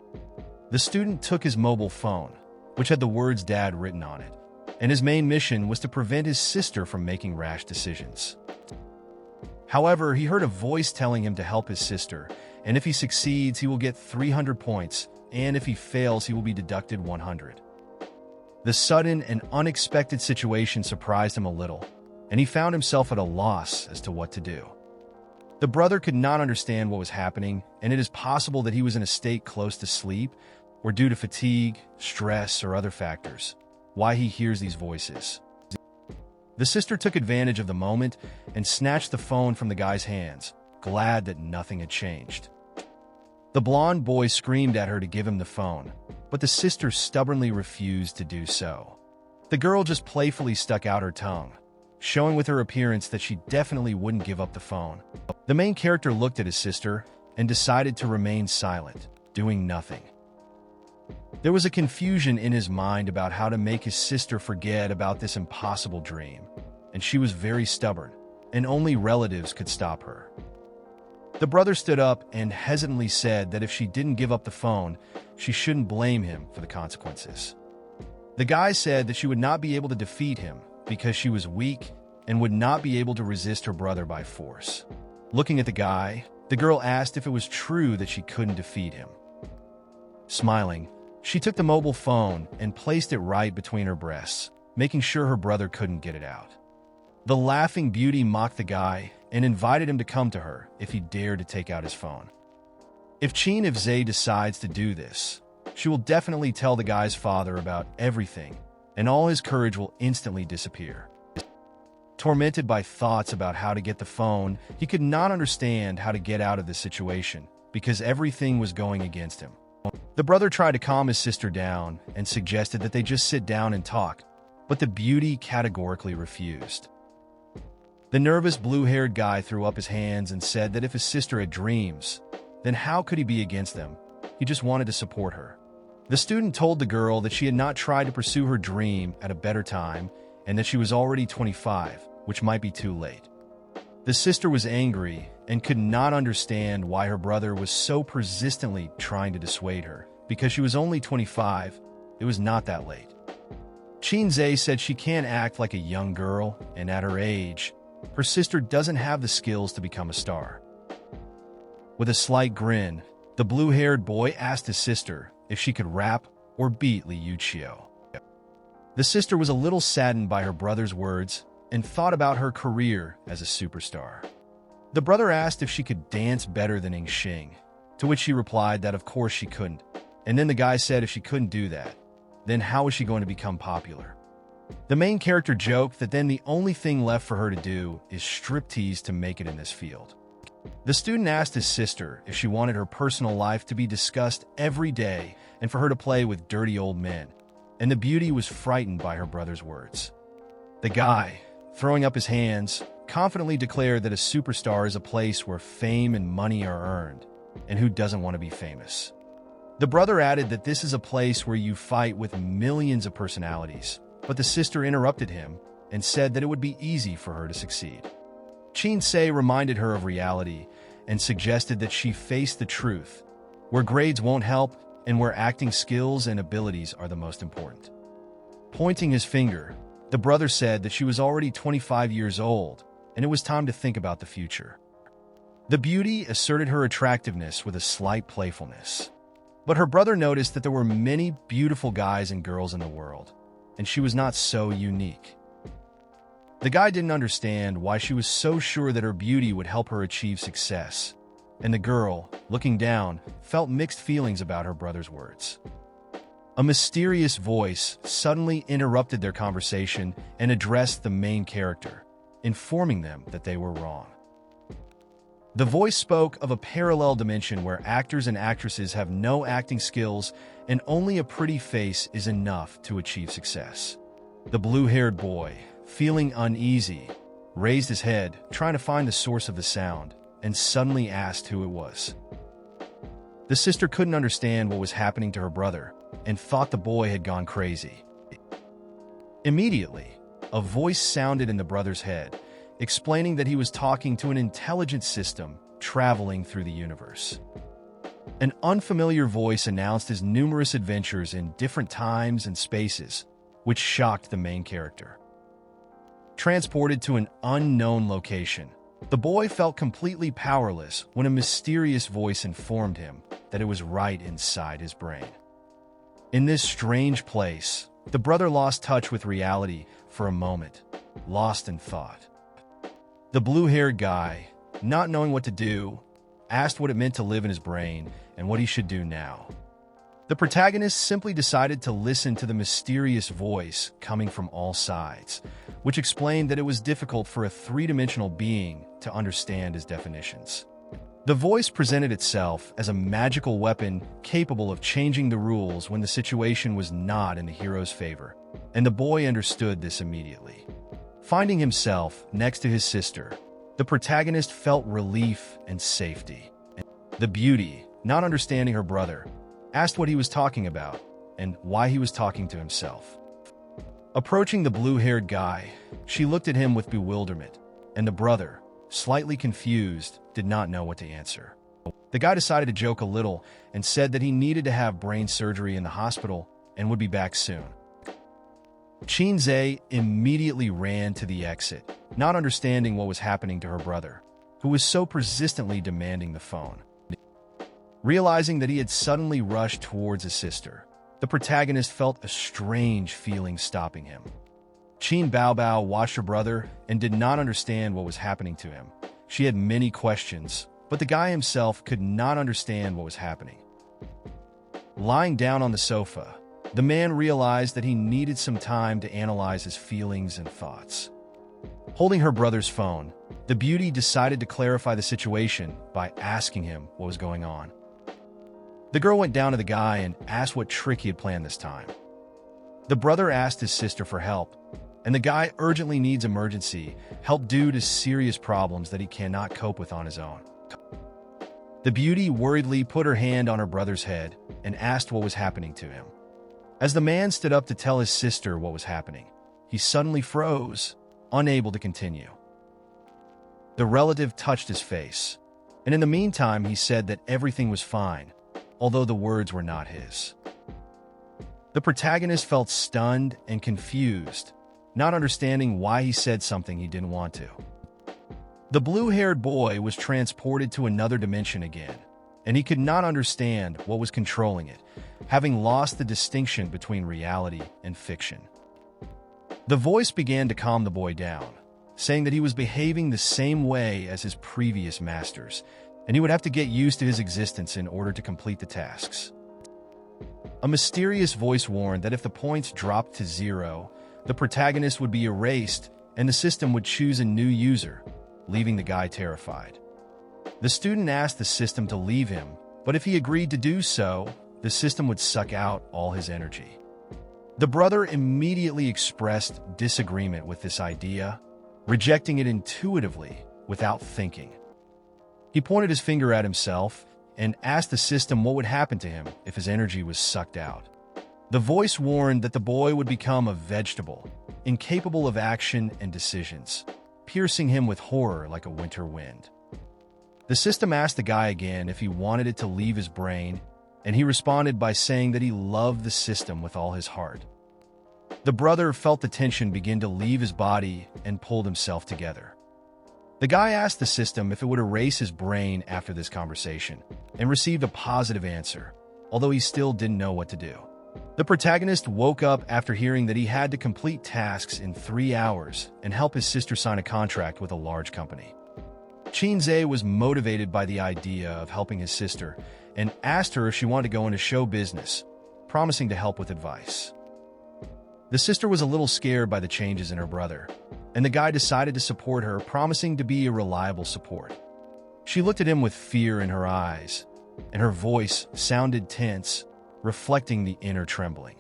The student took his mobile phone, which had the words "Dad" written on it, and his main mission was to prevent his sister from making rash decisions. However, he heard a voice telling him to help his sister, and if he succeeds, he will get 300 points, and if he fails, he will be deducted 100. The sudden and unexpected situation surprised him a little, and he found himself at a loss as to what to do. The brother could not understand what was happening, and it is possible that he was in a state close to sleep, or due to fatigue, stress, or other factors, why he hears these voices. The sister took advantage of the moment and snatched the phone from the guy's hands, glad that nothing had changed. The blonde boy screamed at her to give him the phone, but the sister stubbornly refused to do so. The girl just playfully stuck out her tongue, showing with her appearance that she definitely wouldn't give up the phone. The main character looked at his sister and decided to remain silent, doing nothing. There was a confusion in his mind about how to make his sister forget about this impossible dream, and she was very stubborn, and only relatives could stop her. The brother stood up and hesitantly said that if she didn't give up the phone, she shouldn't blame him for the consequences. The guy said that she would not be able to defeat him because she was weak and would not be able to resist her brother by force. Looking at the guy, the girl asked if it was true that she couldn't defeat him. Smiling, she took the mobile phone and placed it right between her breasts, making sure her brother couldn't get it out. The laughing beauty mocked the guy and invited him to come to her if he dared to take out his phone. If Zay decides to do this, she will definitely tell the guy's father about everything, and all his courage will instantly disappear. Tormented by thoughts about how to get the phone, he could not understand how to get out of this situation because everything was going against him. The brother tried to calm his sister down and suggested that they just sit down and talk, but the beauty categorically refused. The nervous blue-haired guy threw up his hands and said that if his sister had dreams, then how could he be against them? He just wanted to support her. The student told the girl that she had not tried to pursue her dream at a better time and that she was already 25, which might be too late. The sister was angry and could not understand why her brother was so persistently trying to dissuade her. Because she was only 25, it was not that late. Zay said she can't act like a young girl, and at her age, her sister doesn't have the skills to become a star. With a slight grin, the blue-haired boy asked his sister if she could rap or beat Liu Qiu. The sister was a little saddened by her brother's words and thought about her career as a superstar. The brother asked if she could dance better than Ing Xing, to which she replied that of course she couldn't, and then the guy said if she couldn't do that, then how was she going to become popular? The main character joked that then the only thing left for her to do is striptease to make it in this field. The student asked his sister if she wanted her personal life to be discussed every day and for her to play with dirty old men, and the beauty was frightened by her brother's words. The guy, throwing up his hands, confidently declared that a superstar is a place where fame and money are earned, and who doesn't want to be famous? The brother added that this is a place where you fight with millions of personalities, but the sister interrupted him and said that it would be easy for her to succeed. Zay reminded her of reality and suggested that she face the truth, where grades won't help and where acting skills and abilities are the most important. Pointing his finger, the brother said that she was already 25 years old and it was time to think about the future. The beauty asserted her attractiveness with a slight playfulness. But her brother noticed that there were many beautiful guys and girls in the world, and she was not so unique. The guy didn't understand why she was so sure that her beauty would help her achieve success, and the girl, looking down, felt mixed feelings about her brother's words. A mysterious voice suddenly interrupted their conversation and addressed the main character, informing them that they were wrong. The voice spoke of a parallel dimension where actors and actresses have no acting skills and only a pretty face is enough to achieve success. The blue-haired boy, feeling uneasy, raised his head, trying to find the source of the sound, and suddenly asked who it was. The sister couldn't understand what was happening to her brother and thought the boy had gone crazy. Immediately, a voice sounded in the brother's head, explaining that he was talking to an intelligent system traveling through the universe. An unfamiliar voice announced his numerous adventures in different times and spaces, which shocked the main character. Transported to an unknown location, the boy felt completely powerless when a mysterious voice informed him that it was right inside his brain. In this strange place, the brother lost touch with reality for a moment, lost in thought. The blue-haired guy, not knowing what to do, asked what it meant to live in his brain and what he should do now. The protagonist simply decided to listen to the mysterious voice coming from all sides, which explained that it was difficult for a three-dimensional being to understand his definitions. The voice presented itself as a magical weapon capable of changing the rules when the situation was not in the hero's favor, and the boy understood this immediately. Finding himself next to his sister, the protagonist felt relief and safety. The beauty, not understanding her brother, asked what he was talking about and why he was talking to himself. Approaching the blue-haired guy, she looked at him with bewilderment, and the brother, slightly confused, did not know what to answer. The guy decided to joke a little and said that he needed to have brain surgery in the hospital and would be back soon. Chinze immediately ran to the exit, not understanding what was happening to her brother, who was so persistently demanding the phone. Realizing that he had suddenly rushed towards his sister, the protagonist felt a strange feeling stopping him. Chin Baobao watched her brother and did not understand what was happening to him. She had many questions, but the guy himself could not understand what was happening. Lying down on the sofa, the man realized that he needed some time to analyze his feelings and thoughts. Holding her brother's phone, the beauty decided to clarify the situation by asking him what was going on. The girl went down to the guy and asked what trick he had planned this time. The brother asked his sister for help, and the guy urgently needs emergency help due to serious problems that he cannot cope with on his own. The beauty worriedly put her hand on her brother's head and asked what was happening to him. As the man stood up to tell his sister what was happening, he suddenly froze, unable to continue. The relative touched his face, and in the meantime he said that everything was fine, although the words were not his. The protagonist felt stunned and confused, not understanding why he said something he didn't want to. The blue-haired boy was transported to another dimension again, and he could not understand what was controlling it, having lost the distinction between reality and fiction. The voice began to calm the boy down, saying that he was behaving the same way as his previous masters, and he would have to get used to his existence in order to complete the tasks. A mysterious voice warned that if the points dropped to 0, the protagonist would be erased and the system would choose a new user, leaving the guy terrified. The student asked the system to leave him, but if he agreed to do so, the system would suck out all his energy. The brother immediately expressed disagreement with this idea, rejecting it intuitively without thinking. He pointed his finger at himself and asked the system what would happen to him if his energy was sucked out. The voice warned that the boy would become a vegetable, incapable of action and decisions, piercing him with horror like a winter wind. The system asked the guy again if he wanted it to leave his brain, and he responded by saying that he loved the system with all his heart. The brother felt the tension begin to leave his body and pulled himself together. The guy asked the system if it would erase his brain after this conversation, and received a positive answer, although he still didn't know what to do. The protagonist woke up after hearing that he had to complete tasks in 3 hours and help his sister sign a contract with a large company. Chinze was motivated by the idea of helping his sister and asked her if she wanted to go into show business, promising to help with advice. The sister was a little scared by the changes in her brother, and the guy decided to support her, promising to be a reliable support. She looked at him with fear in her eyes, and her voice sounded tense, reflecting the inner trembling.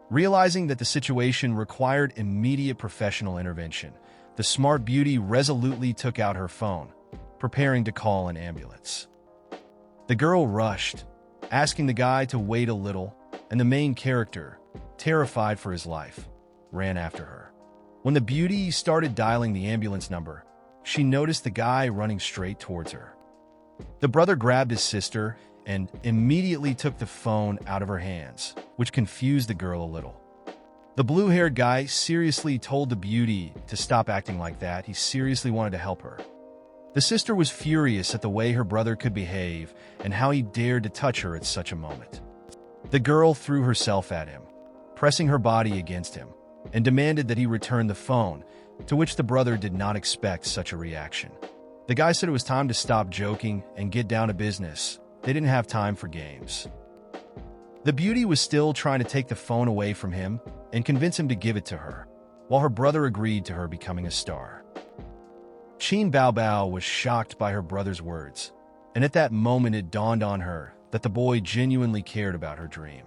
Realizing that the situation required immediate professional intervention, the smart beauty resolutely took out her phone, preparing to call an ambulance. The girl rushed, asking the guy to wait a little, and the main character, terrified for his life, ran after her. When the beauty started dialing the ambulance number, she noticed the guy running straight towards her. The brother grabbed his sister and immediately took the phone out of her hands, which confused the girl a little. The blue-haired guy seriously told the beauty to stop acting like that. He seriously wanted to help her. The sister was furious at the way her brother could behave and how he dared to touch her at such a moment. The girl threw herself at him, pressing her body against him, and demanded that he return the phone, to which the brother did not expect such a reaction. The guy said it was time to stop joking and get down to business. They didn't have time for games. The beauty was still trying to take the phone away from him and convince him to give it to her, while her brother agreed to her becoming a star. Qin Baobao was shocked by her brother's words, and at that moment it dawned on her that the boy genuinely cared about her dream.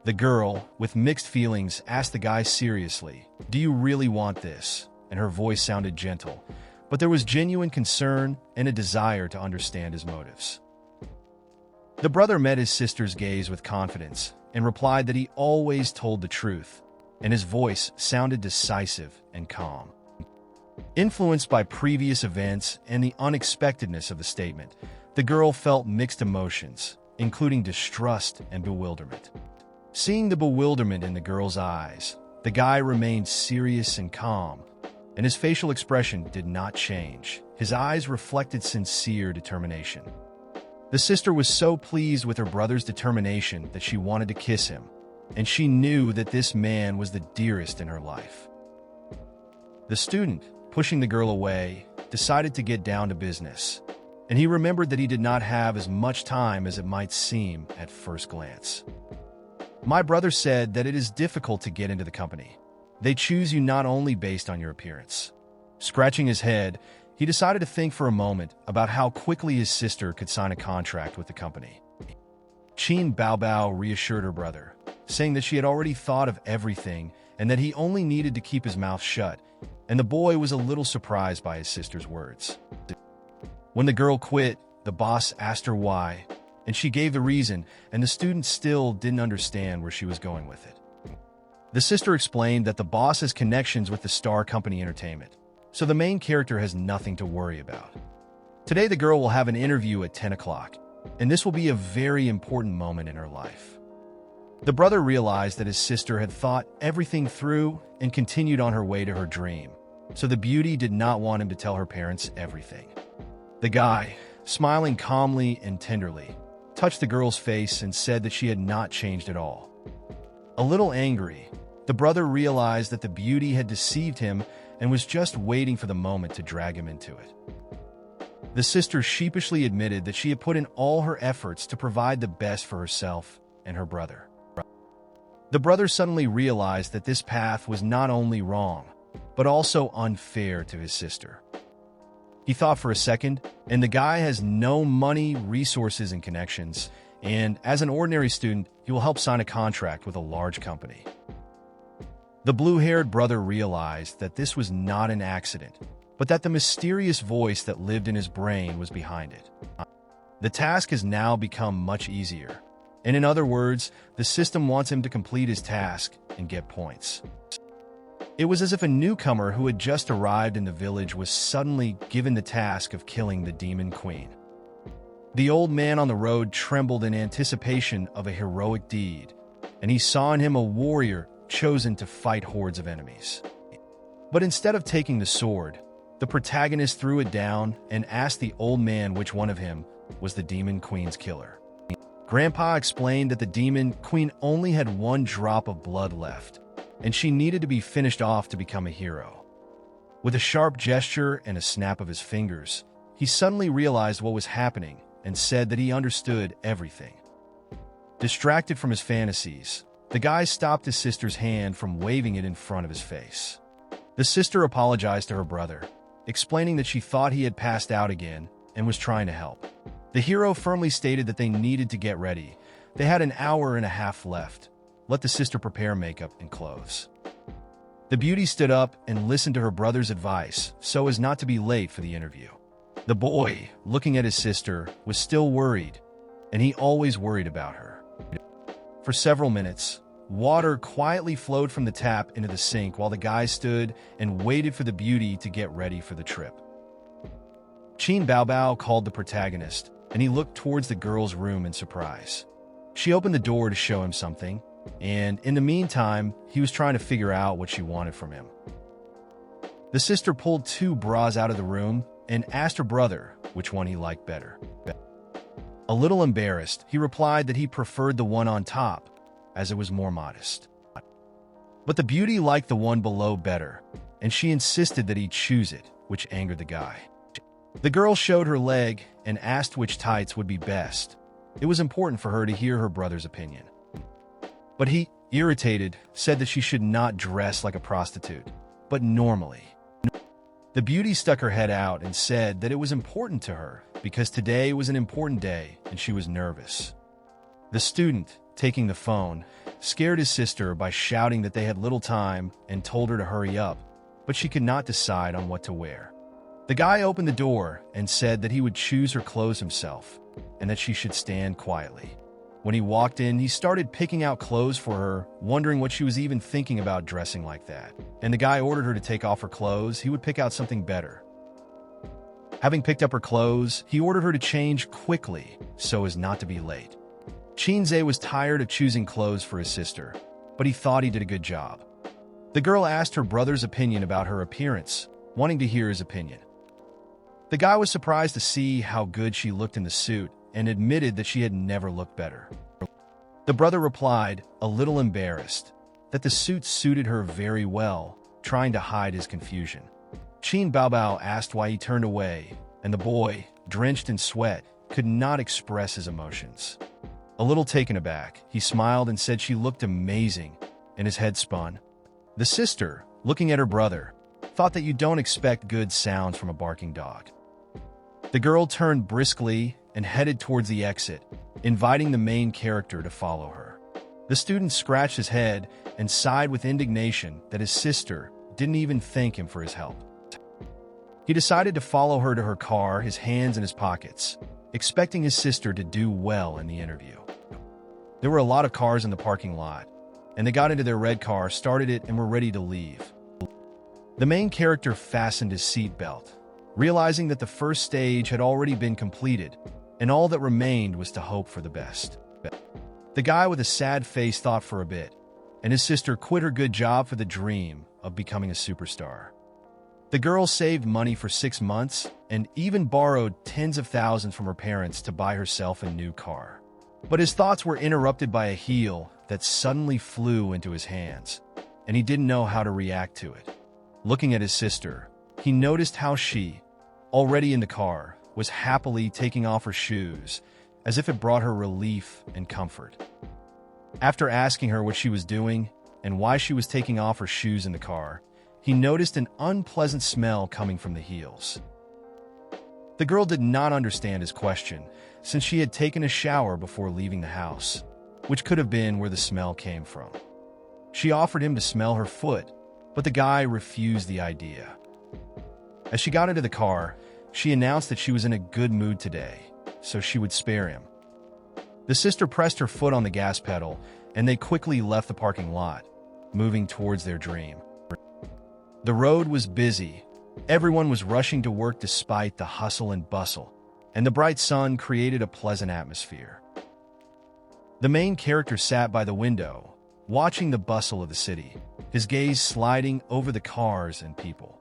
The girl, with mixed feelings, asked the guy seriously, "Do you really want this?" And her voice sounded gentle, but there was genuine concern and a desire to understand his motives. The brother met his sister's gaze with confidence and replied that he always told the truth, and his voice sounded decisive and calm. Influenced by previous events and the unexpectedness of the statement, the girl felt mixed emotions, including distrust and bewilderment. Seeing the bewilderment in the girl's eyes, the guy remained serious and calm, and his facial expression did not change. His eyes reflected sincere determination. The sister was so pleased with her brother's determination that she wanted to kiss him, and she knew that this man was the dearest in her life. The student, pushing the girl away, decided to get down to business, and he remembered that he did not have as much time as it might seem at first glance. "My brother said that it is difficult to get into the company. They choose you not only based on your appearance." Scratching his head, he decided to think for a moment about how quickly his sister could sign a contract with the company. Qin Baobao reassured her brother, saying that she had already thought of everything and that he only needed to keep his mouth shut, and the boy was a little surprised by his sister's words. When the girl quit, the boss asked her why, and she gave the reason, and the student still didn't understand where she was going with it. The sister explained that the boss has connections with the Star Company Entertainment, so the main character has nothing to worry about. Today the girl will have an interview at 10 o'clock, and this will be a very important moment in her life. The brother realized that his sister had thought everything through and continued on her way to her dream, so the beauty did not want him to tell her parents everything. The guy, smiling calmly and tenderly, touched the girl's face and said that she had not changed at all. A little angry, the brother realized that the beauty had deceived him and was just waiting for the moment to drag him into it. The sister sheepishly admitted that she had put in all her efforts to provide the best for herself and her brother. The brother suddenly realized that this path was not only wrong, but also unfair to his sister. He thought for a second, and the guy has no money, resources, and connections, and as an ordinary student, he will help sign a contract with a large company. The blue-haired brother realized that this was not an accident, but that the mysterious voice that lived in his brain was behind it. The task has now become much easier, and in other words, the system wants him to complete his task and get points. It was as if a newcomer who had just arrived in the village was suddenly given the task of killing the demon queen. The old man on the road trembled in anticipation of a heroic deed, and he saw in him a warrior chosen to fight hordes of enemies. But instead of taking the sword, the protagonist threw it down and asked the old man which one of him was the Demon Queen's killer. Grandpa explained that the Demon Queen only had one drop of blood left, and she needed to be finished off to become a hero. With a sharp gesture and a snap of his fingers, he suddenly realized what was happening and said that he understood everything. Distracted from his fantasies, the guy stopped his sister's hand from waving it in front of his face. The sister apologized to her brother, explaining that she thought he had passed out again and was trying to help. The hero firmly stated that they needed to get ready. They had an hour and a half left. Let the sister prepare makeup and clothes. The beauty stood up and listened to her brother's advice so as not to be late for the interview. The boy, looking at his sister, was still worried, and he always worried about her. For several minutes, water quietly flowed from the tap into the sink while the guy stood and waited for the beauty to get ready for the trip. Qin Baobao called the protagonist, and he looked towards the girl's room in surprise. She opened the door to show him something, and in the meantime, he was trying to figure out what she wanted from him. The sister pulled 2 bras out of the room and asked her brother which one he liked better. A little embarrassed, he replied that he preferred the one on top, as it was more modest. But the beauty liked the one below better, and she insisted that he choose it, which angered the guy. The girl showed her leg and asked which tights would be best. It was important for her to hear her brother's opinion. But he, irritated, said that she should not dress like a prostitute, but normally. The beauty stuck her head out and said that it was important to her because today was an important day and she was nervous. The student, taking the phone, scared his sister by shouting that they had little time and told her to hurry up, but she could not decide on what to wear. The guy opened the door and said that he would choose her clothes himself and that she should stand quietly. When he walked in, he started picking out clothes for her, wondering what she was even thinking about dressing like that. And the guy ordered her to take off her clothes. He would pick out something better. Having picked up her clothes, he ordered her to change quickly so as not to be late. Qinze was tired of choosing clothes for his sister, but he thought he did a good job. The girl asked her brother's opinion about her appearance, wanting to hear his opinion. The guy was surprised to see how good she looked in the suit and admitted that she had never looked better. The brother replied, a little embarrassed, that the suit suited her very well, trying to hide his confusion. Qin Baobao asked why he turned away, and the boy, drenched in sweat, could not express his emotions. A little taken aback, he smiled and said she looked amazing, and his head spun. The sister, looking at her brother, thought that you don't expect good sounds from a barking dog. The girl turned briskly and headed towards the exit, inviting the main character to follow her. The student scratched his head and sighed with indignation that his sister didn't even thank him for his help. He decided to follow her to her car, his hands in his pockets, expecting his sister to do well in the interview. There were a lot of cars in the parking lot, and they got into their red car, started it, and were ready to leave. The main character fastened his seatbelt, realizing that the first stage had already been completed, and all that remained was to hope for the best. The guy with a sad face thought for a bit, and his sister quit her good job for the dream of becoming a superstar. The girl saved money for 6 months and even borrowed tens of thousands from her parents to buy herself a new car. But his thoughts were interrupted by a heel that suddenly flew into his hands, and he didn't know how to react to it. Looking at his sister, he noticed how she, already in the car, was happily taking off her shoes, as if it brought her relief and comfort. After asking her what she was doing and why she was taking off her shoes in the car, he noticed an unpleasant smell coming from the heels. The girl did not understand his question, since she had taken a shower before leaving the house, which could have been where the smell came from. She offered him to smell her foot, but the guy refused the idea. As she got into the car, she announced that she was in a good mood today, so she would spare him. The sister pressed her foot on the gas pedal, and they quickly left the parking lot, moving towards their dream. The road was busy. Everyone was rushing to work despite the hustle and bustle, and the bright sun created a pleasant atmosphere. The main character sat by the window, watching the bustle of the city, his gaze sliding over the cars and people.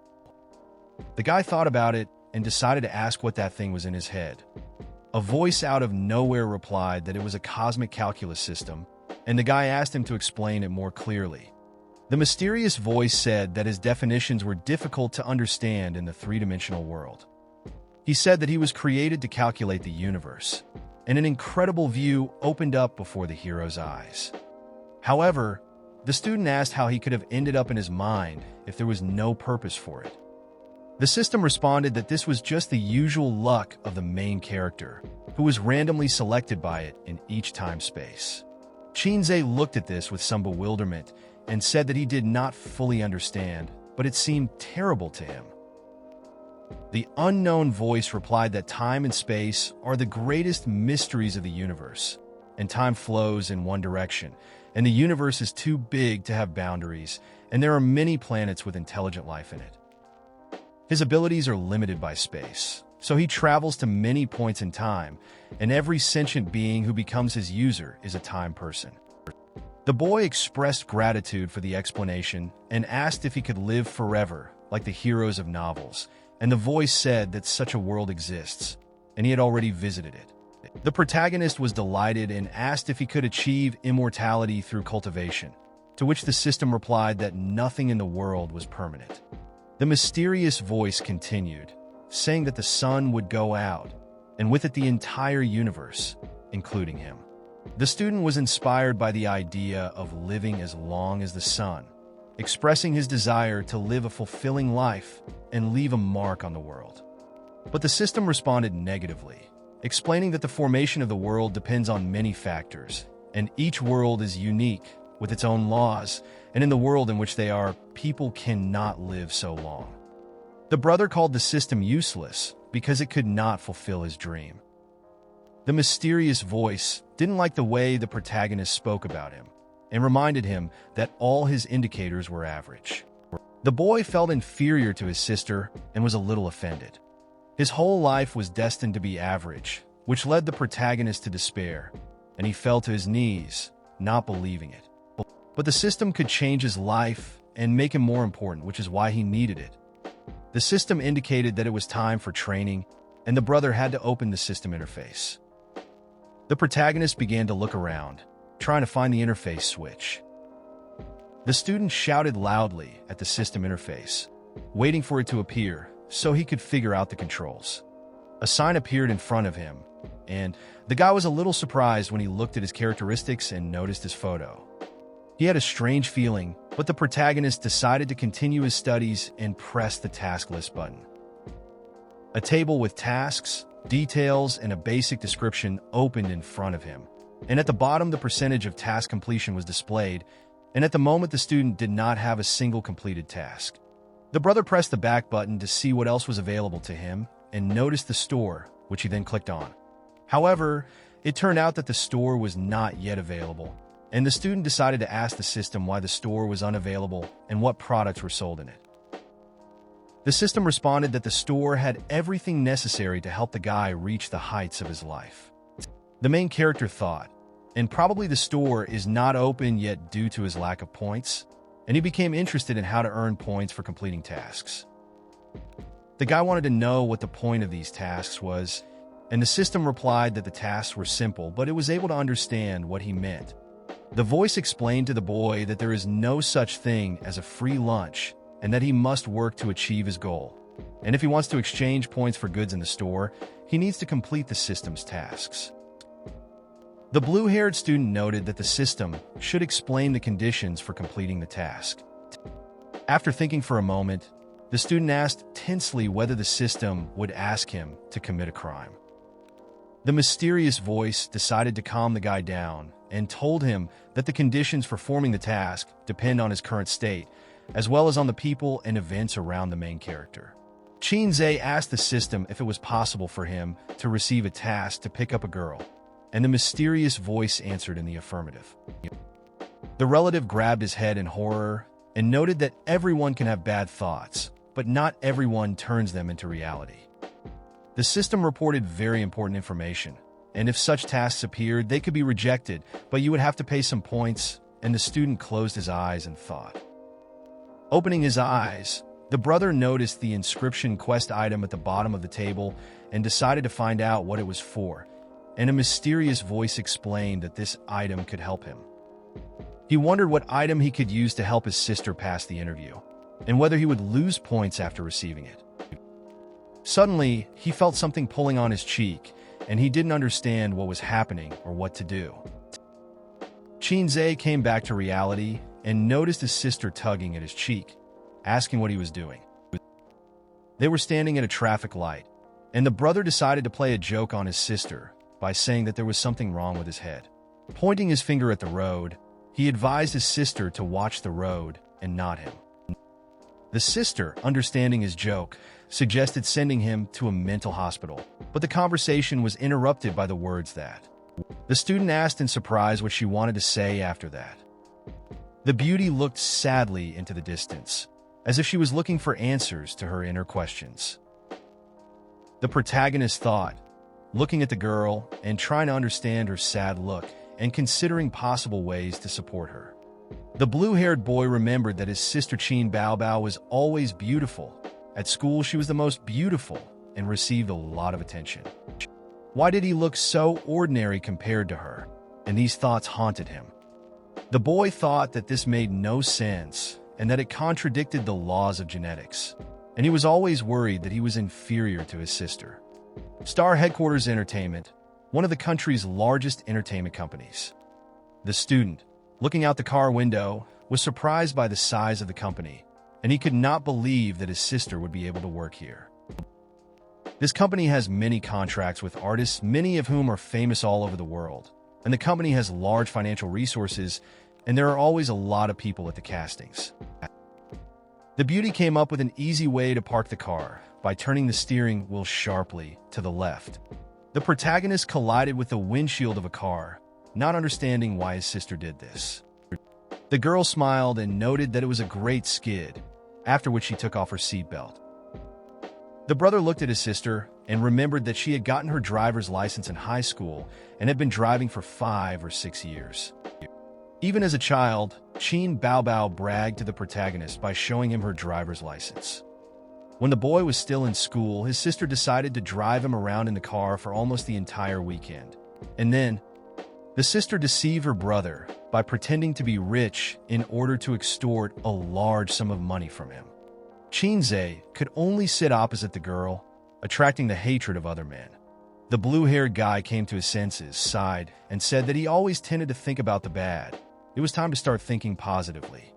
The guy thought about it and decided to ask what that thing was in his head. A voice out of nowhere replied that it was a cosmic calculus system, and the guy asked him to explain it more clearly. The mysterious voice said that his definitions were difficult to understand in the three-dimensional world. He said that he was created to calculate the universe, and an incredible view opened up before the hero's eyes. However, the student asked how he could have ended up in his mind if there was no purpose for it. The system responded that this was just the usual luck of the main character, who was randomly selected by it in each time-space. Shinzei looked at this with some bewilderment and said that he did not fully understand, but it seemed terrible to him. The unknown voice replied that time and space are the greatest mysteries of the universe, and time flows in one direction, and the universe is too big to have boundaries, and there are many planets with intelligent life in it. His abilities are limited by space, so he travels to many points in time, and every sentient being who becomes his user is a time person. The boy expressed gratitude for the explanation and asked if he could live forever, like the heroes of novels, and the voice said that such a world exists, and he had already visited it. The protagonist was delighted and asked if he could achieve immortality through cultivation, to which the system replied that nothing in the world was permanent. The mysterious voice continued, saying that the sun would go out, and with it the entire universe, including him. The student was inspired by the idea of living as long as the sun, expressing his desire to live a fulfilling life and leave a mark on the world. But the system responded negatively, explaining that the formation of the world depends on many factors, and each world is unique, with its own laws, and in the world in which they are, people cannot live so long. The brother called the system useless because it could not fulfill his dream. The mysterious voice didn't like the way the protagonist spoke about him, and reminded him that all his indicators were average. The boy felt inferior to his sister and was a little offended. His whole life was destined to be average, which led the protagonist to despair, and he fell to his knees, not believing it. But the system could change his life and make him more important, which is why he needed it. The system indicated that it was time for training, and the brother had to open the system interface. The protagonist began to look around, trying to find the interface switch. The student shouted loudly at the system interface, waiting for it to appear so he could figure out the controls. A sign appeared in front of him, and the guy was a little surprised when he looked at his characteristics and noticed his photo. He had a strange feeling, but the protagonist decided to continue his studies and pressed the task list button. A table with tasks, details, and a basic description opened in front of him, and at the bottom the percentage of task completion was displayed, and at the moment the student did not have a single completed task. The brother pressed the back button to see what else was available to him and noticed the store, which he then clicked on. However, it turned out that the store was not yet available, and the student decided to ask the system why the store was unavailable and what products were sold in it. The system responded that the store had everything necessary to help the guy reach the heights of his life. The main character thought, and probably the store is not open yet due to his lack of points, and he became interested in how to earn points for completing tasks. The guy wanted to know what the point of these tasks was, and the system replied that the tasks were simple, but it was able to understand what he meant. The voice explained to the boy that there is no such thing as a free lunch and that he must work to achieve his goal. And if he wants to exchange points for goods in the store, he needs to complete the system's tasks. The blue-haired student noted that the system should explain the conditions for completing the task. After thinking for a moment, the student asked tensely whether the system would ask him to commit a crime. The mysterious voice decided to calm the guy down and told him that the conditions for forming the task depend on his current state, as well as on the people and events around the main character. Shinzei asked the system if it was possible for him to receive a task to pick up a girl, and the mysterious voice answered in the affirmative. The relative grabbed his head in horror and noted that everyone can have bad thoughts, but not everyone turns them into reality. The system reported very important information, and if such tasks appeared, they could be rejected, but you would have to pay some points, and the student closed his eyes and thought. Opening his eyes, the brother noticed the inscription quest item at the bottom of the table and decided to find out what it was for, and a mysterious voice explained that this item could help him. He wondered what item he could use to help his sister pass the interview, and whether he would lose points after receiving it. Suddenly, he felt something pulling on his cheek, and he didn't understand what was happening or what to do. Chinze came back to reality and noticed his sister tugging at his cheek, asking what he was doing. They were standing at a traffic light, and the brother decided to play a joke on his sister by saying that there was something wrong with his head. Pointing his finger at the road, he advised his sister to watch the road and not him. The sister, understanding his joke, suggested sending him to a mental hospital, but the conversation was interrupted by the words that. The student asked in surprise what she wanted to say after that. The beauty looked sadly into the distance, as if she was looking for answers to her inner questions. The protagonist thought, looking at the girl and trying to understand her sad look and considering possible ways to support her. The blue-haired boy remembered that his sister Chin Bao was always beautiful. At school, she was the most beautiful and received a lot of attention. Why did he look so ordinary compared to her? And these thoughts haunted him. The boy thought that this made no sense and that it contradicted the laws of genetics, and he was always worried that he was inferior to his sister. Star Headquarters Entertainment, one of the country's largest entertainment companies. The student, looking out the car window, was surprised by the size of the company, and he could not believe that his sister would be able to work here. This company has many contracts with artists, many of whom are famous all over the world, and the company has large financial resources, and there are always a lot of people at the castings. The beauty came up with an easy way to park the car by turning the steering wheel sharply to the left. The protagonist collided with the windshield of a car, not understanding why his sister did this. The girl smiled and noted that it was a great skid, after which she took off her seatbelt. The brother looked at his sister and remembered that she had gotten her driver's license in high school and had been driving for 5 or 6 years. Even as a child, Chin Bao bragged to the protagonist by showing him her driver's license. When the boy was still in school, his sister decided to drive him around in the car for almost the entire weekend. And then, the sister deceived her brother by pretending to be rich in order to extort a large sum of money from him. Chinze could only sit opposite the girl, attracting the hatred of other men. The blue-haired guy came to his senses, sighed, and said that he always tended to think about the bad. It was time to start thinking positively.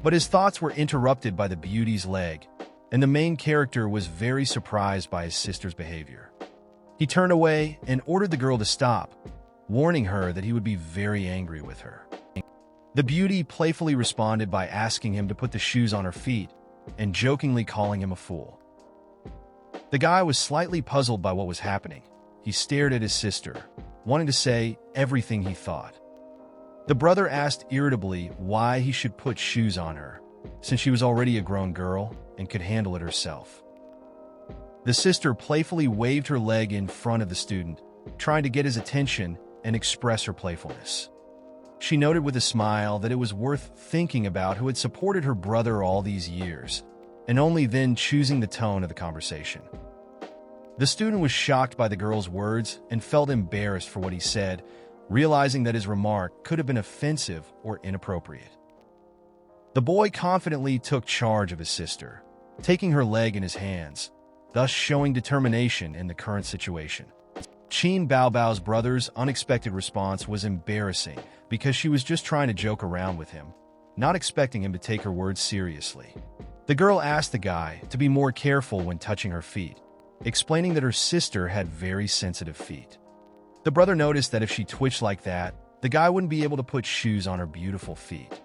But his thoughts were interrupted by the beauty's leg, and the main character was very surprised by his sister's behavior. He turned away and ordered the girl to stop, warning her that he would be very angry with her. The beauty playfully responded by asking him to put the shoes on her feet and jokingly calling him a fool. The guy was slightly puzzled by what was happening. He stared at his sister, wanting to say everything he thought. The brother asked irritably why he should put shoes on her, since she was already a grown girl and could handle it herself. The sister playfully waved her leg in front of the student, trying to get his attention and express her playfulness. She noted with a smile that it was worth thinking about who had supported her brother all these years, and only then choosing the tone of the conversation. The student was shocked by the girl's words and felt embarrassed for what he said, realizing that his remark could have been offensive or inappropriate. The boy confidently took charge of his sister, taking her leg in his hands, thus showing determination in the current situation. Chin Bao's brother's unexpected response was embarrassing because she was just trying to joke around with him, not expecting him to take her words seriously. The girl asked the guy to be more careful when touching her feet, explaining that her sister had very sensitive feet. The brother noticed that if she twitched like that, the guy wouldn't be able to put shoes on her beautiful feet.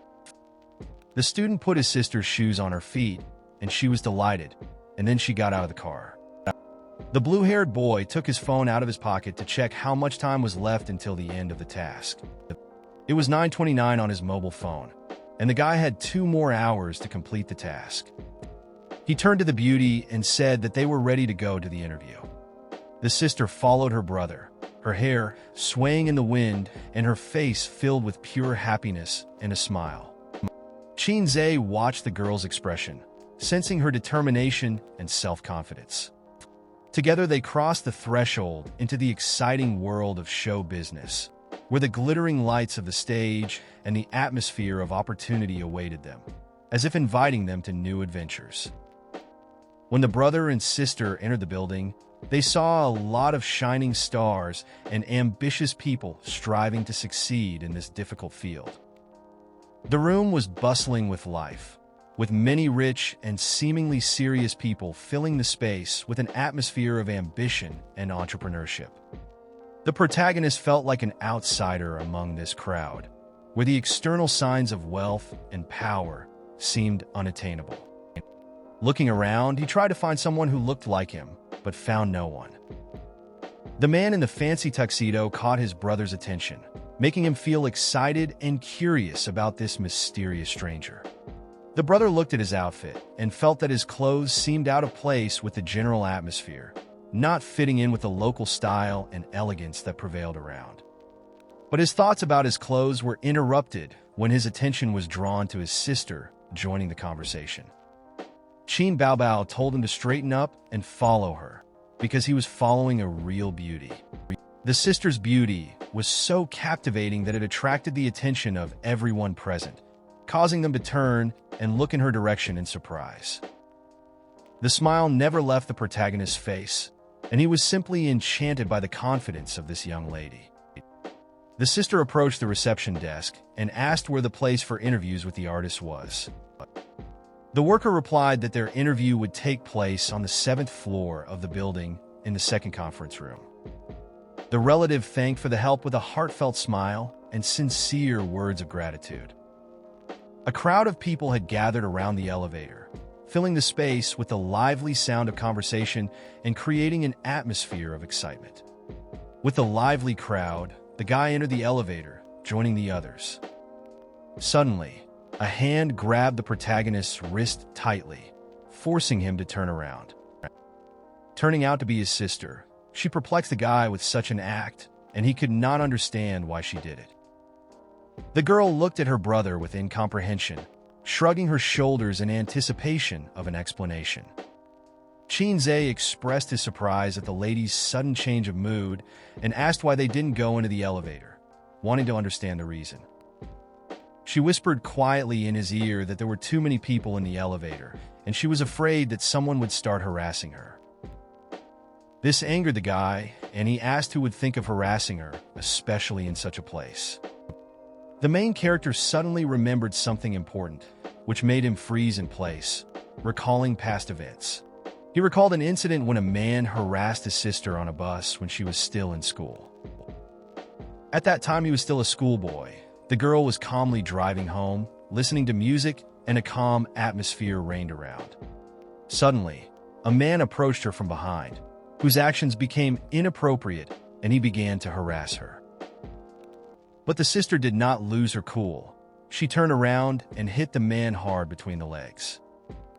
The student put his sister's shoes on her feet, and she was delighted, and then she got out of the car. The blue-haired boy took his phone out of his pocket to check how much time was left until the end of the task. It was 9:29 on his mobile phone, and the guy had 2 more hours to complete the task. He turned to the beauty and said that they were ready to go to the interview. The sister followed her brother, her hair swaying in the wind and her face filled with pure happiness and a smile. Chin-zae watched the girl's expression, sensing her determination and self-confidence. Together they crossed the threshold into the exciting world of show business, where the glittering lights of the stage and the atmosphere of opportunity awaited them, as if inviting them to new adventures. When the brother and sister entered the building, they saw a lot of shining stars and ambitious people striving to succeed in this difficult field. The room was bustling with life, with many rich and seemingly serious people filling the space with an atmosphere of ambition and entrepreneurship. The protagonist felt like an outsider among this crowd, where the external signs of wealth and power seemed unattainable. Looking around, he tried to find someone who looked like him, but found no one. The man in the fancy tuxedo caught his brother's attention, making him feel excited and curious about this mysterious stranger. The brother looked at his outfit and felt that his clothes seemed out of place with the general atmosphere, not fitting in with the local style and elegance that prevailed around. But his thoughts about his clothes were interrupted when his attention was drawn to his sister joining the conversation. Chin Baobao told him to straighten up and follow her, because he was following a real beauty. The sister's beauty was so captivating that it attracted the attention of everyone present, causing them to turn and look in her direction in surprise. The smile never left the protagonist's face, and he was simply enchanted by the confidence of this young lady. The sister approached the reception desk and asked where the place for interviews with the artist was. The worker replied that their interview would take place on the 7th floor of the building in the second conference room. The relative thanked for the help with a heartfelt smile and sincere words of gratitude. A crowd of people had gathered around the elevator, filling the space with the lively sound of conversation and creating an atmosphere of excitement. With the lively crowd, the guy entered the elevator, joining the others. Suddenly, a hand grabbed the protagonist's wrist tightly, forcing him to turn around. Turning out to be his sister, she perplexed the guy with such an act, and he could not understand why she did it. The girl looked at her brother with incomprehension, shrugging her shoulders in anticipation of an explanation. Chin-zae expressed his surprise at the lady's sudden change of mood and asked why they didn't go into the elevator, wanting to understand the reason. She whispered quietly in his ear that there were too many people in the elevator, and she was afraid that someone would start harassing her. This angered the guy, and he asked who would think of harassing her, especially in such a place. The main character suddenly remembered something important, which made him freeze in place, recalling past events. He recalled an incident when a man harassed his sister on a bus when she was still in school. At that time, he was still a schoolboy. The girl was calmly driving home, listening to music, and a calm atmosphere reigned around. Suddenly, a man approached her from behind, whose actions became inappropriate, and he began to harass her. But the sister did not lose her cool. She turned around and hit the man hard between the legs.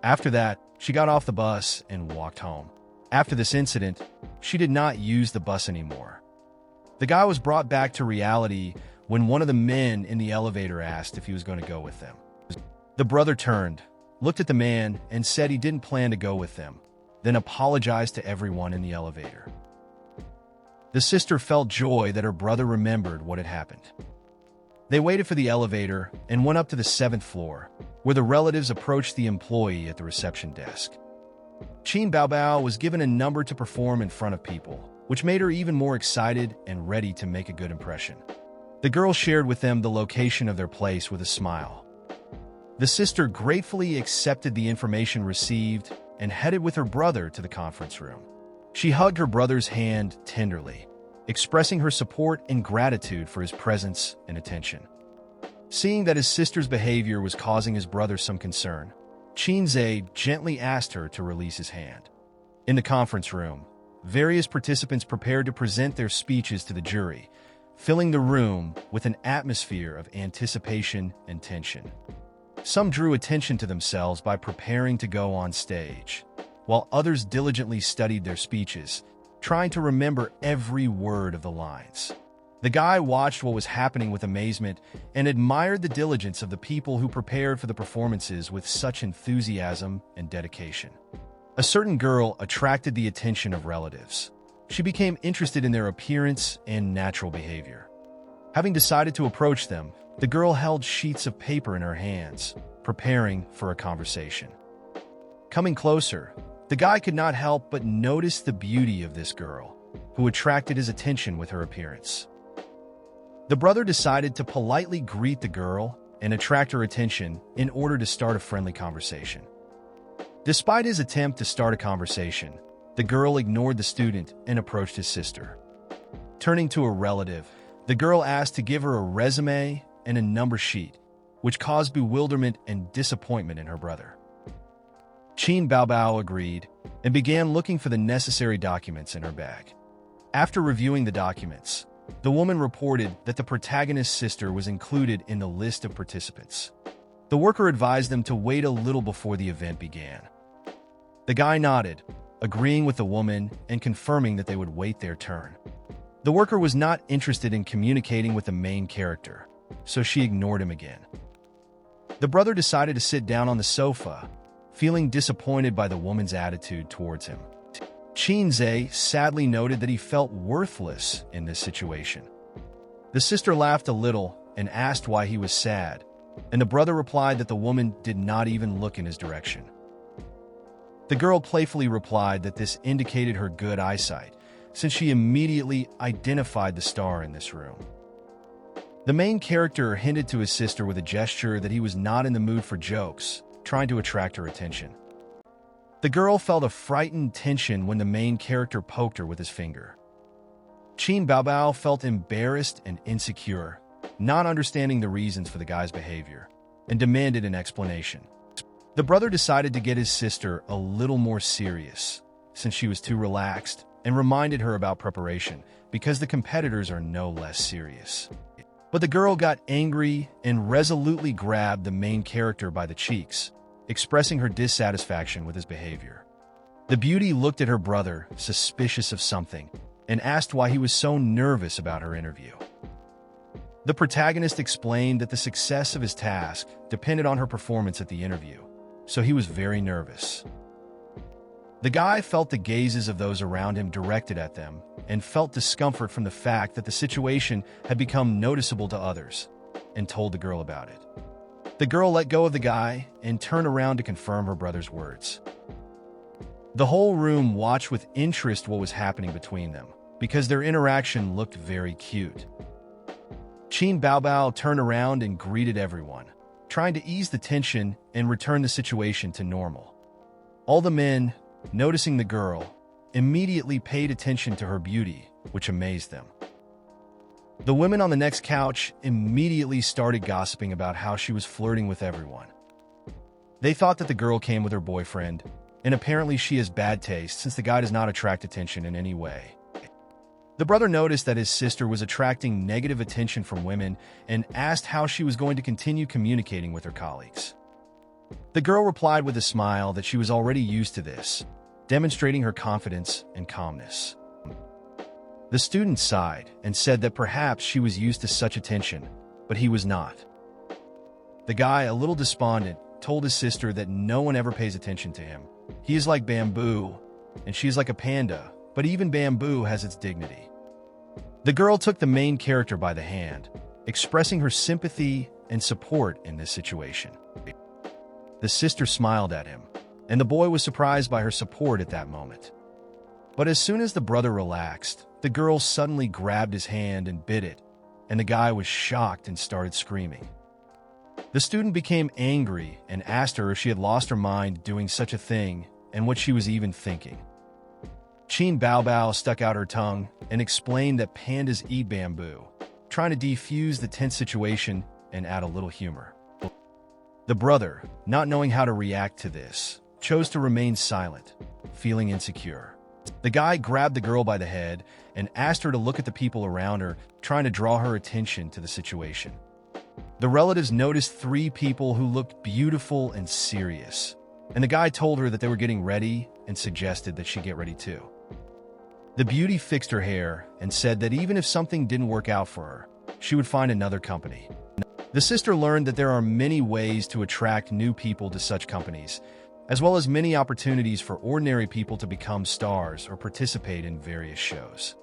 After that, she got off the bus and walked home. After this incident, she did not use the bus anymore. The guy was brought back to reality when one of the men in the elevator asked if he was going to go with them. The brother turned, looked at the man, and said he didn't plan to go with them, then apologized to everyone in the elevator. The sister felt joy that her brother remembered what had happened. They waited for the elevator and went up to the 7th floor, where the relatives approached the employee at the reception desk. Chin Baobao was given a number to perform in front of people, which made her even more excited and ready to make a good impression. The girl shared with them the location of their place with a smile. The sister gratefully accepted the information received and headed with her brother to the conference room. She hugged her brother's hand tenderly, expressing her support and gratitude for his presence and attention. Seeing that his sister's behavior was causing his brother some concern, Chin-zae gently asked her to release his hand. In the conference room, various participants prepared to present their speeches to the jury, filling the room with an atmosphere of anticipation and tension. Some drew attention to themselves by preparing to go on stage, while others diligently studied their speeches, trying to remember every word of the lines. The guy watched what was happening with amazement and admired the diligence of the people who prepared for the performances with such enthusiasm and dedication. A certain girl attracted the attention of relatives. She became interested in their appearance and natural behavior. Having decided to approach them, the girl held sheets of paper in her hands, preparing for a conversation. Coming closer, the guy could not help but notice the beauty of this girl, who attracted his attention with her appearance. The brother decided to politely greet the girl and attract her attention in order to start a friendly conversation. Despite his attempt to start a conversation, the girl ignored the student and approached his sister. Turning to a relative, the girl asked to give her a resume and a number sheet, which caused bewilderment and disappointment in her brother. Qin Baobao agreed and began looking for the necessary documents in her bag. After reviewing the documents, the woman reported that the protagonist's sister was included in the list of participants. The worker advised them to wait a little before the event began. The guy nodded, agreeing with the woman and confirming that they would wait their turn. The worker was not interested in communicating with the main character, so she ignored him again. The brother decided to sit down on the sofa, feeling disappointed by the woman's attitude towards him. Qinze sadly noted that he felt worthless in this situation. The sister laughed a little and asked why he was sad, and the brother replied that the woman did not even look in his direction. The girl playfully replied that this indicated her good eyesight, since she immediately identified the star in this room. The main character hinted to his sister with a gesture that he was not in the mood for jokes, trying to attract her attention. The girl felt a frightened tension when the main character poked her with his finger. Qin Baobao felt embarrassed and insecure, not understanding the reasons for the guy's behavior, and demanded an explanation. The brother decided to get his sister a little more serious, since she was too relaxed, and reminded her about preparation, because the competitors are no less serious. But the girl got angry and resolutely grabbed the main character by the cheeks, expressing her dissatisfaction with his behavior. The beauty looked at her brother, suspicious of something, and asked why he was so nervous about her interview. The protagonist explained that the success of his task depended on her performance at the interview, so he was very nervous. The guy felt the gazes of those around him directed at them and felt discomfort from the fact that the situation had become noticeable to others, and told the girl about it. The girl let go of the guy and turned around to confirm her brother's words. The whole room watched with interest what was happening between them, because their interaction looked very cute. Qin Baobao turned around and greeted everyone, trying to ease the tension and return the situation to normal. All the men, noticing the girl, immediately paid attention to her beauty, which amazed them. The women on the next couch immediately started gossiping about how she was flirting with everyone. They thought that the girl came with her boyfriend, and apparently she has bad taste since the guy does not attract attention in any way. The brother noticed that his sister was attracting negative attention from women and asked how she was going to continue communicating with her colleagues. The girl replied with a smile that she was already used to this, demonstrating her confidence and calmness. The student sighed and said that perhaps she was used to such attention, but he was not. The guy, a little despondent, told his sister that no one ever pays attention to him. He is like bamboo, and she is like a panda, but even bamboo has its dignity. The girl took the main character by the hand, expressing her sympathy and support in this situation. The sister smiled at him, and the boy was surprised by her support at that moment. But as soon as the brother relaxed, the girl suddenly grabbed his hand and bit it, and the guy was shocked and started screaming. The student became angry and asked her if she had lost her mind doing such a thing and what she was even thinking. Qin Baobao stuck out her tongue and explained that pandas eat bamboo, trying to defuse the tense situation and add a little humor. The brother, not knowing how to react to this, chose to remain silent, feeling insecure. The guy grabbed the girl by the head and asked her to look at the people around her, trying to draw her attention to the situation. The relatives noticed 3 people who looked beautiful and serious, and the guy told her that they were getting ready and suggested that she get ready too. The beauty fixed her hair and said that even if something didn't work out for her, she would find another company. The sister learned that there are many ways to attract new people to such companies, as well as many opportunities for ordinary people to become stars or participate in various shows.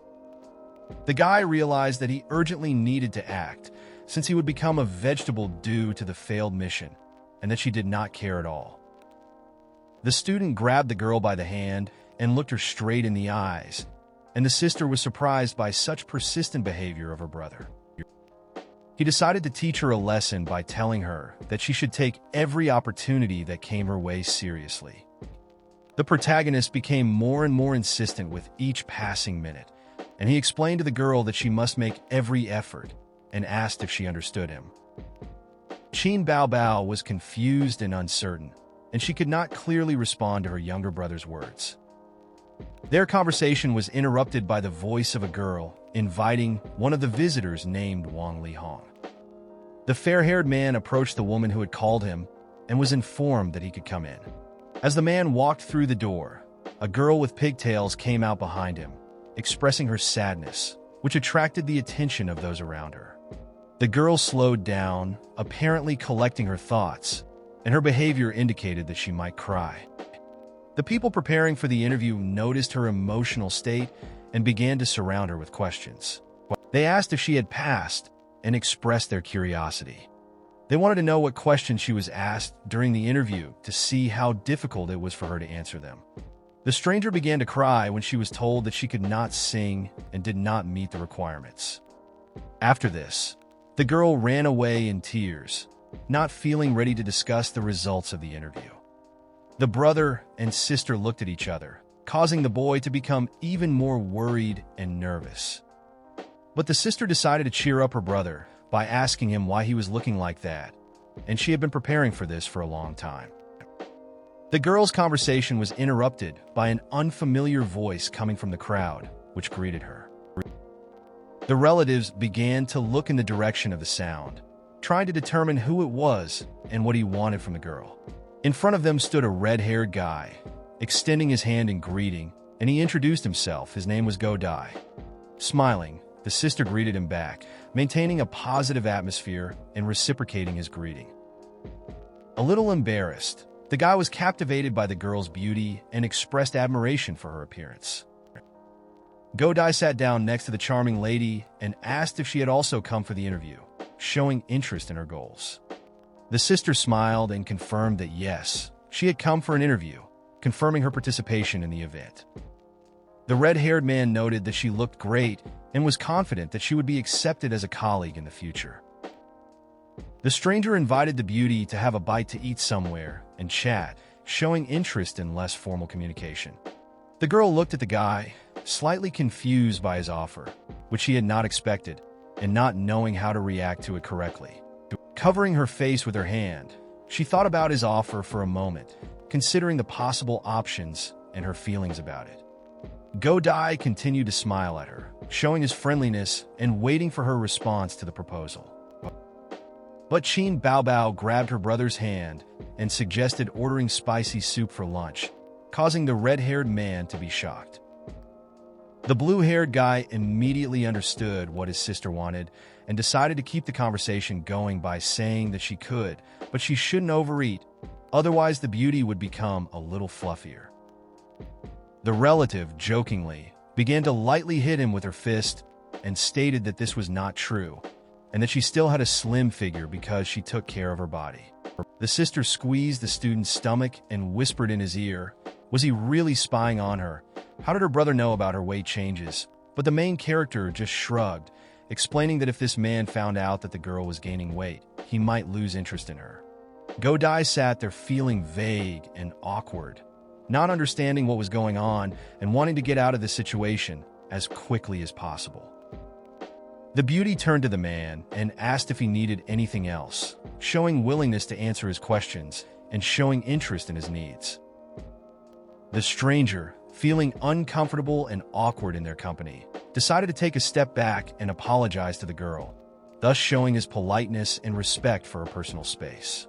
The guy realized that he urgently needed to act, since he would become a vegetable due to the failed mission, and that she did not care at all. The student grabbed the girl by the hand and looked her straight in the eyes, and the sister was surprised by such persistent behavior of her brother. He decided to teach her a lesson by telling her that she should take every opportunity that came her way seriously. The protagonist became more and more insistent with each passing minute, and he explained to the girl that she must make every effort and asked if she understood him. Qin Bao Bao was confused and uncertain, and she could not clearly respond to her younger brother's words. Their conversation was interrupted by the voice of a girl inviting one of the visitors named Wang Lihong. The fair-haired man approached the woman who had called him and was informed that he could come in. As the man walked through the door, a girl with pigtails came out behind him, expressing her sadness, which attracted the attention of those around her. The girl slowed down, apparently collecting her thoughts, and her behavior indicated that she might cry. The people preparing for the interview noticed her emotional state and began to surround her with questions. They asked if she had passed and expressed their curiosity. They wanted to know what questions she was asked during the interview to see how difficult it was for her to answer them. The stranger began to cry when she was told that she could not sing and did not meet the requirements. After this, the girl ran away in tears, not feeling ready to discuss the results of the interview. The brother and sister looked at each other, causing the boy to become even more worried and nervous. But the sister decided to cheer up her brother by asking him why he was looking like that, and she had been preparing for this for a long time. The girl's conversation was interrupted by an unfamiliar voice coming from the crowd, which greeted her. The relatives began to look in the direction of the sound, trying to determine who it was and what he wanted from the girl. In front of them stood a red-haired guy, extending his hand in greeting, and he introduced himself. His name was Go Dai. Smiling, the sister greeted him back, maintaining a positive atmosphere and reciprocating his greeting. A little embarrassed, the guy was captivated by the girl's beauty and expressed admiration for her appearance. Go Dai sat down next to the charming lady and asked if she had also come for the interview, showing interest in her goals. The sister smiled and confirmed that yes, she had come for an interview, confirming her participation in the event. The red-haired man noted that she looked great and was confident that she would be accepted as a colleague in the future. The stranger invited the beauty to have a bite to eat somewhere and chat, showing interest in less formal communication. The girl looked at the guy, slightly confused by his offer, which she had not expected, and not knowing how to react to it correctly. Covering her face with her hand, she thought about his offer for a moment, considering the possible options and her feelings about it. Go Dai continued to smile at her, showing his friendliness and waiting for her response to the proposal. But Qin Bao Bao grabbed her brother's hand and suggested ordering spicy soup for lunch, causing the red-haired man to be shocked. The blue-haired guy immediately understood what his sister wanted and decided to keep the conversation going by saying that she could, but she shouldn't overeat, otherwise the beauty would become a little fluffier. The relative, jokingly, began to lightly hit him with her fist and stated that this was not true, and that she still had a slim figure because she took care of her body. The sister squeezed the student's stomach and whispered in his ear, was he really spying on her? How did her brother know about her weight changes? But the main character just shrugged, explaining that if this man found out that the girl was gaining weight, he might lose interest in her. Go Dai sat there feeling vague and awkward, not understanding what was going on and wanting to get out of the situation as quickly as possible. The beauty turned to the man and asked if he needed anything else, showing willingness to answer his questions and showing interest in his needs. The stranger, feeling uncomfortable and awkward in their company, decided to take a step back and apologize to the girl, thus showing his politeness and respect for her personal space.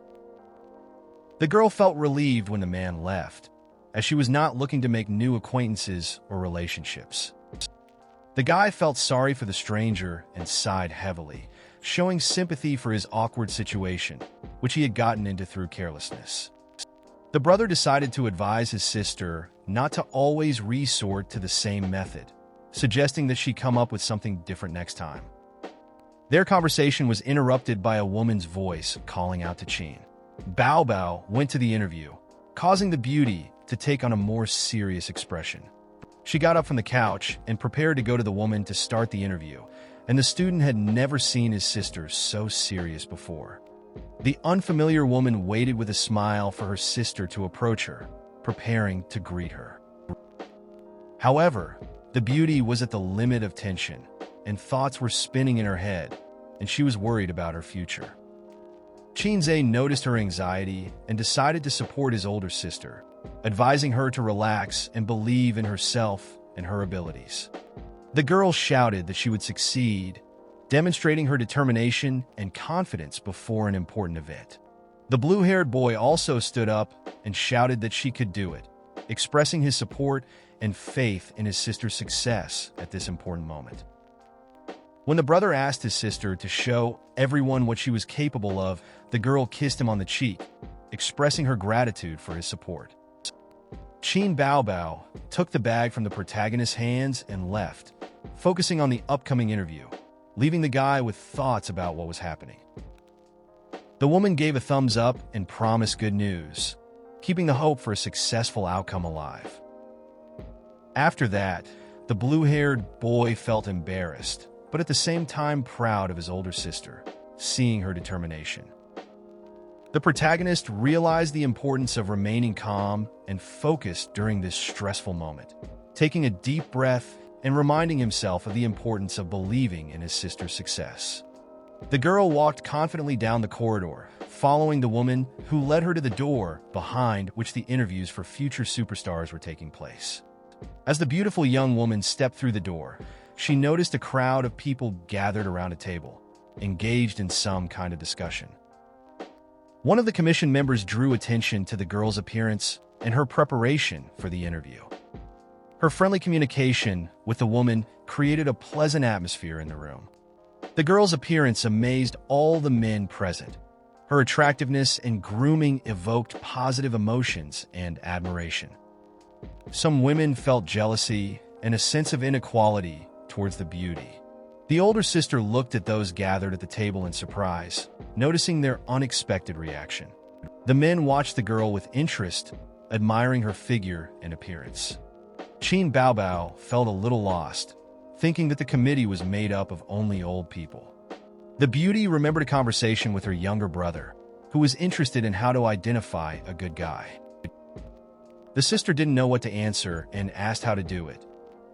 The girl felt relieved when the man left, as she was not looking to make new acquaintances or relationships. The guy felt sorry for the stranger and sighed heavily, showing sympathy for his awkward situation, which he had gotten into through carelessness. The brother decided to advise his sister not to always resort to the same method, suggesting that she come up with something different next time. Their conversation was interrupted by a woman's voice calling out to Chin. Bao Bao went to the interview, causing the beauty to take on a more serious expression. She got up from the couch and prepared to go to the woman to start the interview, and the student had never seen his sister so serious before. The unfamiliar woman waited with a smile for her sister to approach her, preparing to greet her. However, the beauty was at the limit of tension, and thoughts were spinning in her head, and she was worried about her future. Chinze noticed her anxiety and decided to support his older sister, advising her to relax and believe in herself and her abilities. The girl shouted that she would succeed, demonstrating her determination and confidence before an important event. The blue-haired boy also stood up and shouted that she could do it, expressing his support and faith in his sister's success at this important moment. When the brother asked his sister to show everyone what she was capable of, the girl kissed him on the cheek, expressing her gratitude for his support. Chin Bao Bao took the bag from the protagonist's hands and left, focusing on the upcoming interview, leaving the guy with thoughts about what was happening. The woman gave a thumbs up and promised good news, keeping the hope for a successful outcome alive. After that, the blue-haired boy felt embarrassed, but at the same time proud of his older sister, seeing her determination. The protagonist realized the importance of remaining calm and focused during this stressful moment, taking a deep breath and reminding himself of the importance of believing in his sister's success. The girl walked confidently down the corridor, following the woman who led her to the door behind which the interviews for future superstars were taking place. As the beautiful young woman stepped through the door, she noticed a crowd of people gathered around a table, engaged in some kind of discussion. One of the commission members drew attention to the girl's appearance and her preparation for the interview. Her friendly communication with the woman created a pleasant atmosphere in the room. The girl's appearance amazed all the men present. Her attractiveness and grooming evoked positive emotions and admiration. Some women felt jealousy and a sense of inequality towards the beauty. The older sister looked at those gathered at the table in surprise, noticing their unexpected reaction. The men watched the girl with interest, admiring her figure and appearance. Chin Bao Bao felt a little lost, thinking that the committee was made up of only old people. The beauty remembered a conversation with her younger brother, who was interested in how to identify a good guy. The sister didn't know what to answer and asked how to do it.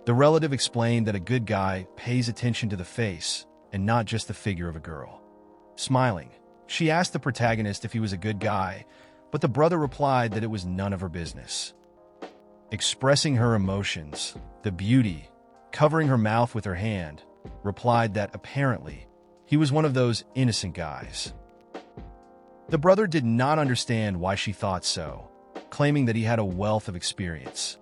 The relative explained that a good guy pays attention to the face and not just the figure of a girl. Smiling, she asked the protagonist if he was a good guy, but the brother replied that it was none of her business. Expressing her emotions, the beauty, covering her mouth with her hand, replied that apparently he was one of those innocent guys. The brother did not understand why she thought so, claiming that he had a wealth of experience.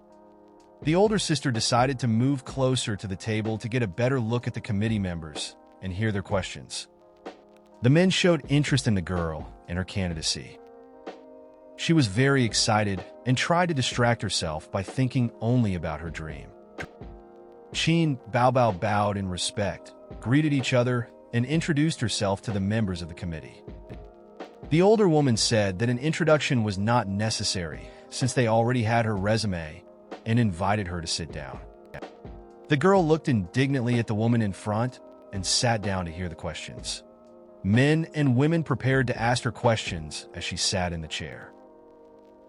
The older sister decided to move closer to the table to get a better look at the committee members and hear their questions. The men showed interest in the girl and her candidacy. She was very excited and tried to distract herself by thinking only about her dream. Chin Bao Bao bowed in respect, greeted each other, and introduced herself to the members of the committee. The older woman said that an introduction was not necessary since they already had her resume and invited her to sit down. The girl looked indignantly at the woman in front and sat down to hear the questions. Men and women prepared to ask her questions as she sat in the chair.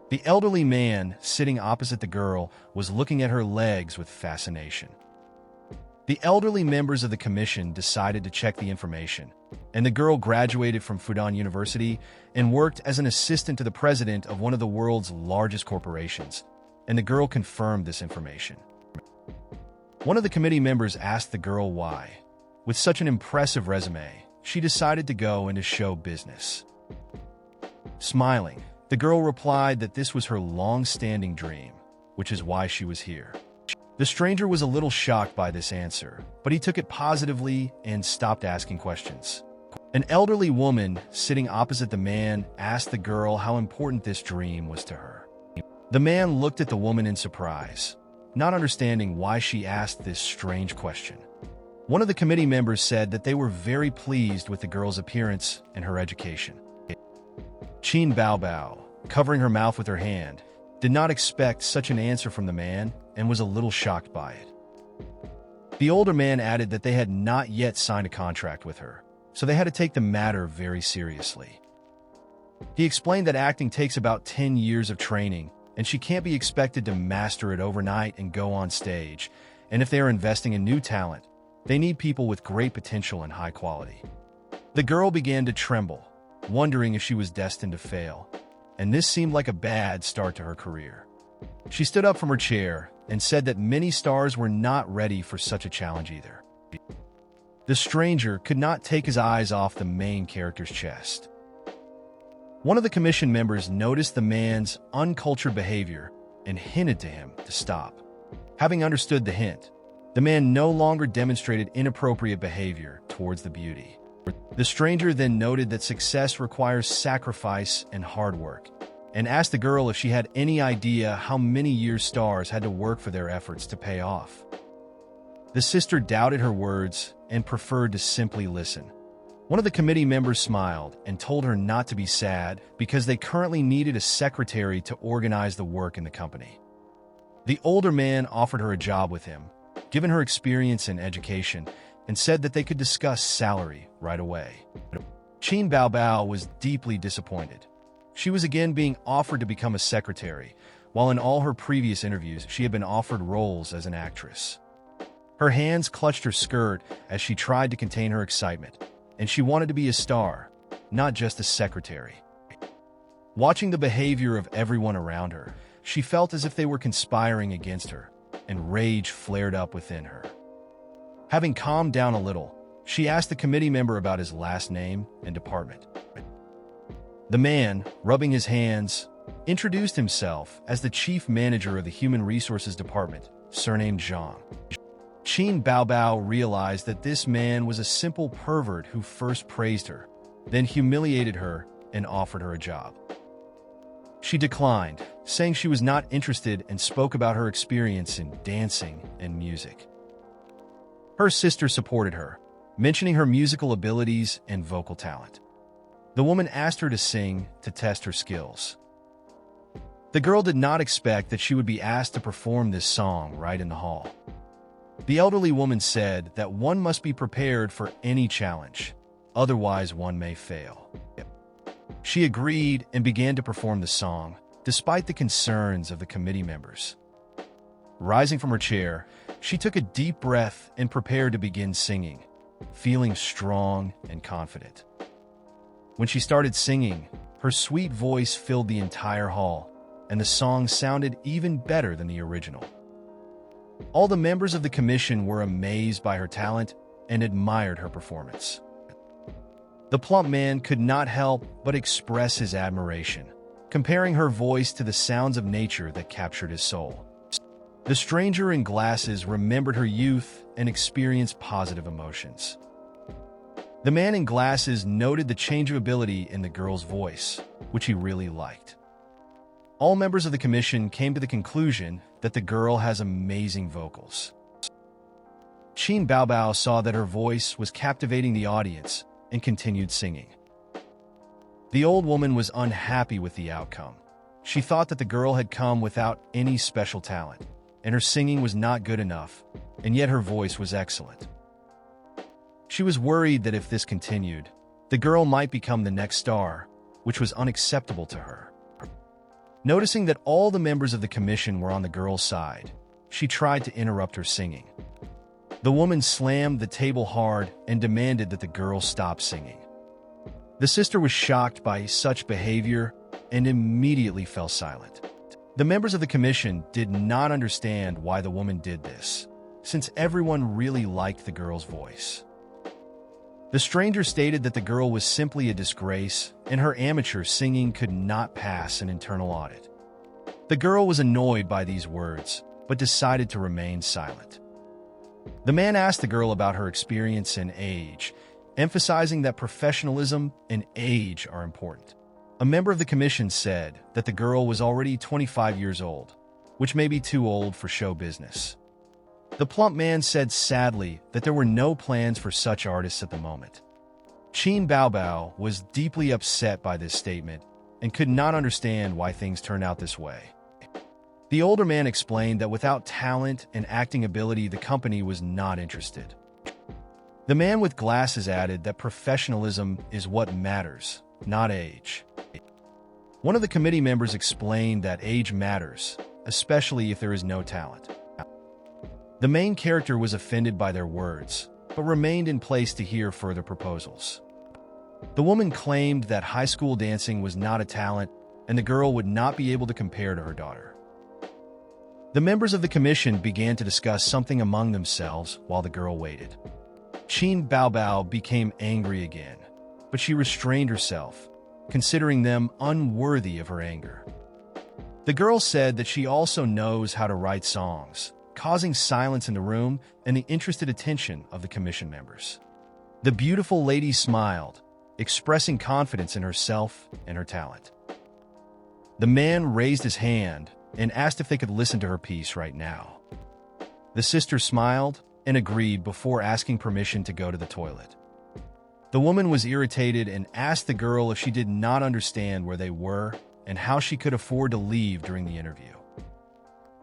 The elderly man sitting opposite the girl was looking at her legs with fascination. The elderly members of the commission decided to check the information, and the girl graduated from Fudan University and worked as an assistant to the president of one of the world's largest corporations, and the girl confirmed this information. One of the committee members asked the girl why, with such an impressive resume, she decided to go into show business. Smiling, the girl replied that this was her long-standing dream, which is why she was here. The stranger was a little shocked by this answer, but he took it positively and stopped asking questions. An elderly woman sitting opposite the man asked the girl how important this dream was to her. The man looked at the woman in surprise, not understanding why she asked this strange question. One of the committee members said that they were very pleased with the girl's appearance and her education. Qin Baobao, covering her mouth with her hand, did not expect such an answer from the man and was a little shocked by it. The older man added that they had not yet signed a contract with her, so they had to take the matter very seriously. He explained that acting takes about 10 years of training, and she can't be expected to master it overnight and go on stage, and if they are investing in new talent, they need people with great potential and high quality. The girl began to tremble, wondering if she was destined to fail, and this seemed like a bad start to her career. She stood up from her chair and said that many stars were not ready for such a challenge either. The stranger could not take his eyes off the main character's chest. One of the commission members noticed the man's uncultured behavior and hinted to him to stop. Having understood the hint, the man no longer demonstrated inappropriate behavior towards the beauty. The stranger then noted that success requires sacrifice and hard work, and asked the girl if she had any idea how many years stars had to work for their efforts to pay off. The sister doubted her words and preferred to simply listen. One of the committee members smiled and told her not to be sad because they currently needed a secretary to organize the work in the company. The older man offered her a job with him, given her experience and education, and said that they could discuss salary right away. Qin Baobao was deeply disappointed. She was again being offered to become a secretary, while in all her previous interviews she had been offered roles as an actress. Her hands clutched her skirt as she tried to contain her excitement, and she wanted to be a star, not just a secretary. Watching the behavior of everyone around her, she felt as if they were conspiring against her, and rage flared up within her. Having calmed down a little, she asked the committee member about his last name and department. The man, rubbing his hands, introduced himself as the chief manager of the Human Resources Department, surnamed Zhang. Qin Baobao realized that this man was a simple pervert who first praised her, then humiliated her and offered her a job. She declined, saying she was not interested, and spoke about her experience in dancing and music. Her sister supported her, mentioning her musical abilities and vocal talent. The woman asked her to sing to test her skills. The girl did not expect that she would be asked to perform this song right in the hall. The elderly woman said that one must be prepared for any challenge, otherwise one may fail. She agreed and began to perform the song, despite the concerns of the committee members. Rising from her chair, she took a deep breath and prepared to begin singing, feeling strong and confident. When she started singing, her sweet voice filled the entire hall, and the song sounded even better than the original. All the members of the commission were amazed by her talent and admired her performance. The plump man could not help but express his admiration, comparing her voice to the sounds of nature that captured his soul. The stranger in glasses remembered her youth and experienced positive emotions. The man in glasses noted the changeability in the girl's voice, which he really liked. All members of the commission came to the conclusion that the girl has amazing vocals. Qin Baobao saw that her voice was captivating the audience and continued singing. The old woman was unhappy with the outcome. She thought that the girl had come without any special talent, and her singing was not good enough, and yet her voice was excellent. She was worried that if this continued, the girl might become the next star, which was unacceptable to her. Noticing that all the members of the commission were on the girl's side, she tried to interrupt her singing. The woman slammed the table hard and demanded that the girl stop singing. The sister was shocked by such behavior and immediately fell silent. The members of the commission did not understand why the woman did this, since everyone really liked the girl's voice. The stranger stated that the girl was simply a disgrace and her amateur singing could not pass an internal audit. The girl was annoyed by these words, but decided to remain silent. The man asked the girl about her experience and age, emphasizing that professionalism and age are important. A member of the commission said that the girl was already 25 years old, which may be too old for show business. The plump man said sadly that there were no plans for such artists at the moment. Qin Baobao was deeply upset by this statement and could not understand why things turned out this way. The older man explained that without talent and acting ability, the company was not interested. The man with glasses added that professionalism is what matters, not age. One of the committee members explained that age matters, especially if there is no talent. The main character was offended by their words, but remained in place to hear further proposals. The woman claimed that high school dancing was not a talent, and the girl would not be able to compare to her daughter. The members of the commission began to discuss something among themselves while the girl waited. Qin Baobao became angry again, but she restrained herself, considering them unworthy of her anger. The girl said that she also knows how to write songs, causing silence in the room and the interested attention of the commission members. The beautiful lady smiled, expressing confidence in herself and her talent. The man raised his hand and asked if they could listen to her piece right now. The sister smiled and agreed before asking permission to go to the toilet. The woman was irritated and asked the girl if she did not understand where they were and how she could afford to leave during the interview.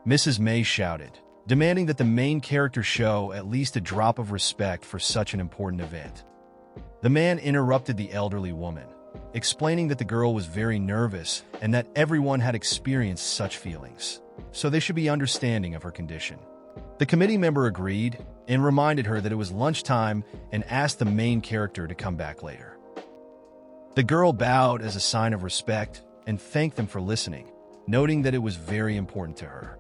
Mrs. May shouted, demanding that the main character show at least a drop of respect for such an important event. The man interrupted the elderly woman, explaining that the girl was very nervous and that everyone had experienced such feelings, so they should be understanding of her condition. The committee member agreed and reminded her that it was lunchtime and asked the main character to come back later. The girl bowed as a sign of respect and thanked them for listening, noting that it was very important to her.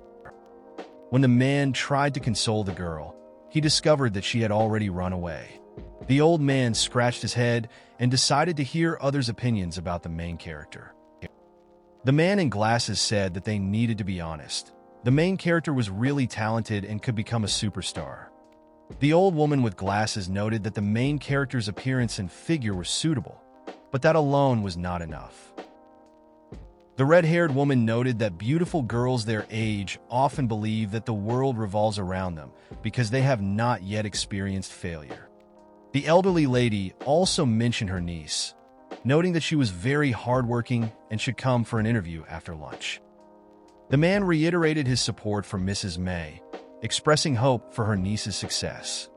When the man tried to console the girl, he discovered that she had already run away. The old man scratched his head and decided to hear others' opinions about the main character. The man in glasses said that they needed to be honest. The main character was really talented and could become a superstar. The old woman with glasses noted that the main character's appearance and figure were suitable, but that alone was not enough. The red-haired woman noted that beautiful girls their age often believe that the world revolves around them because they have not yet experienced failure. The elderly lady also mentioned her niece, noting that she was very hardworking and should come for an interview after lunch. The man reiterated his support for Mrs. May, expressing hope for her niece's success.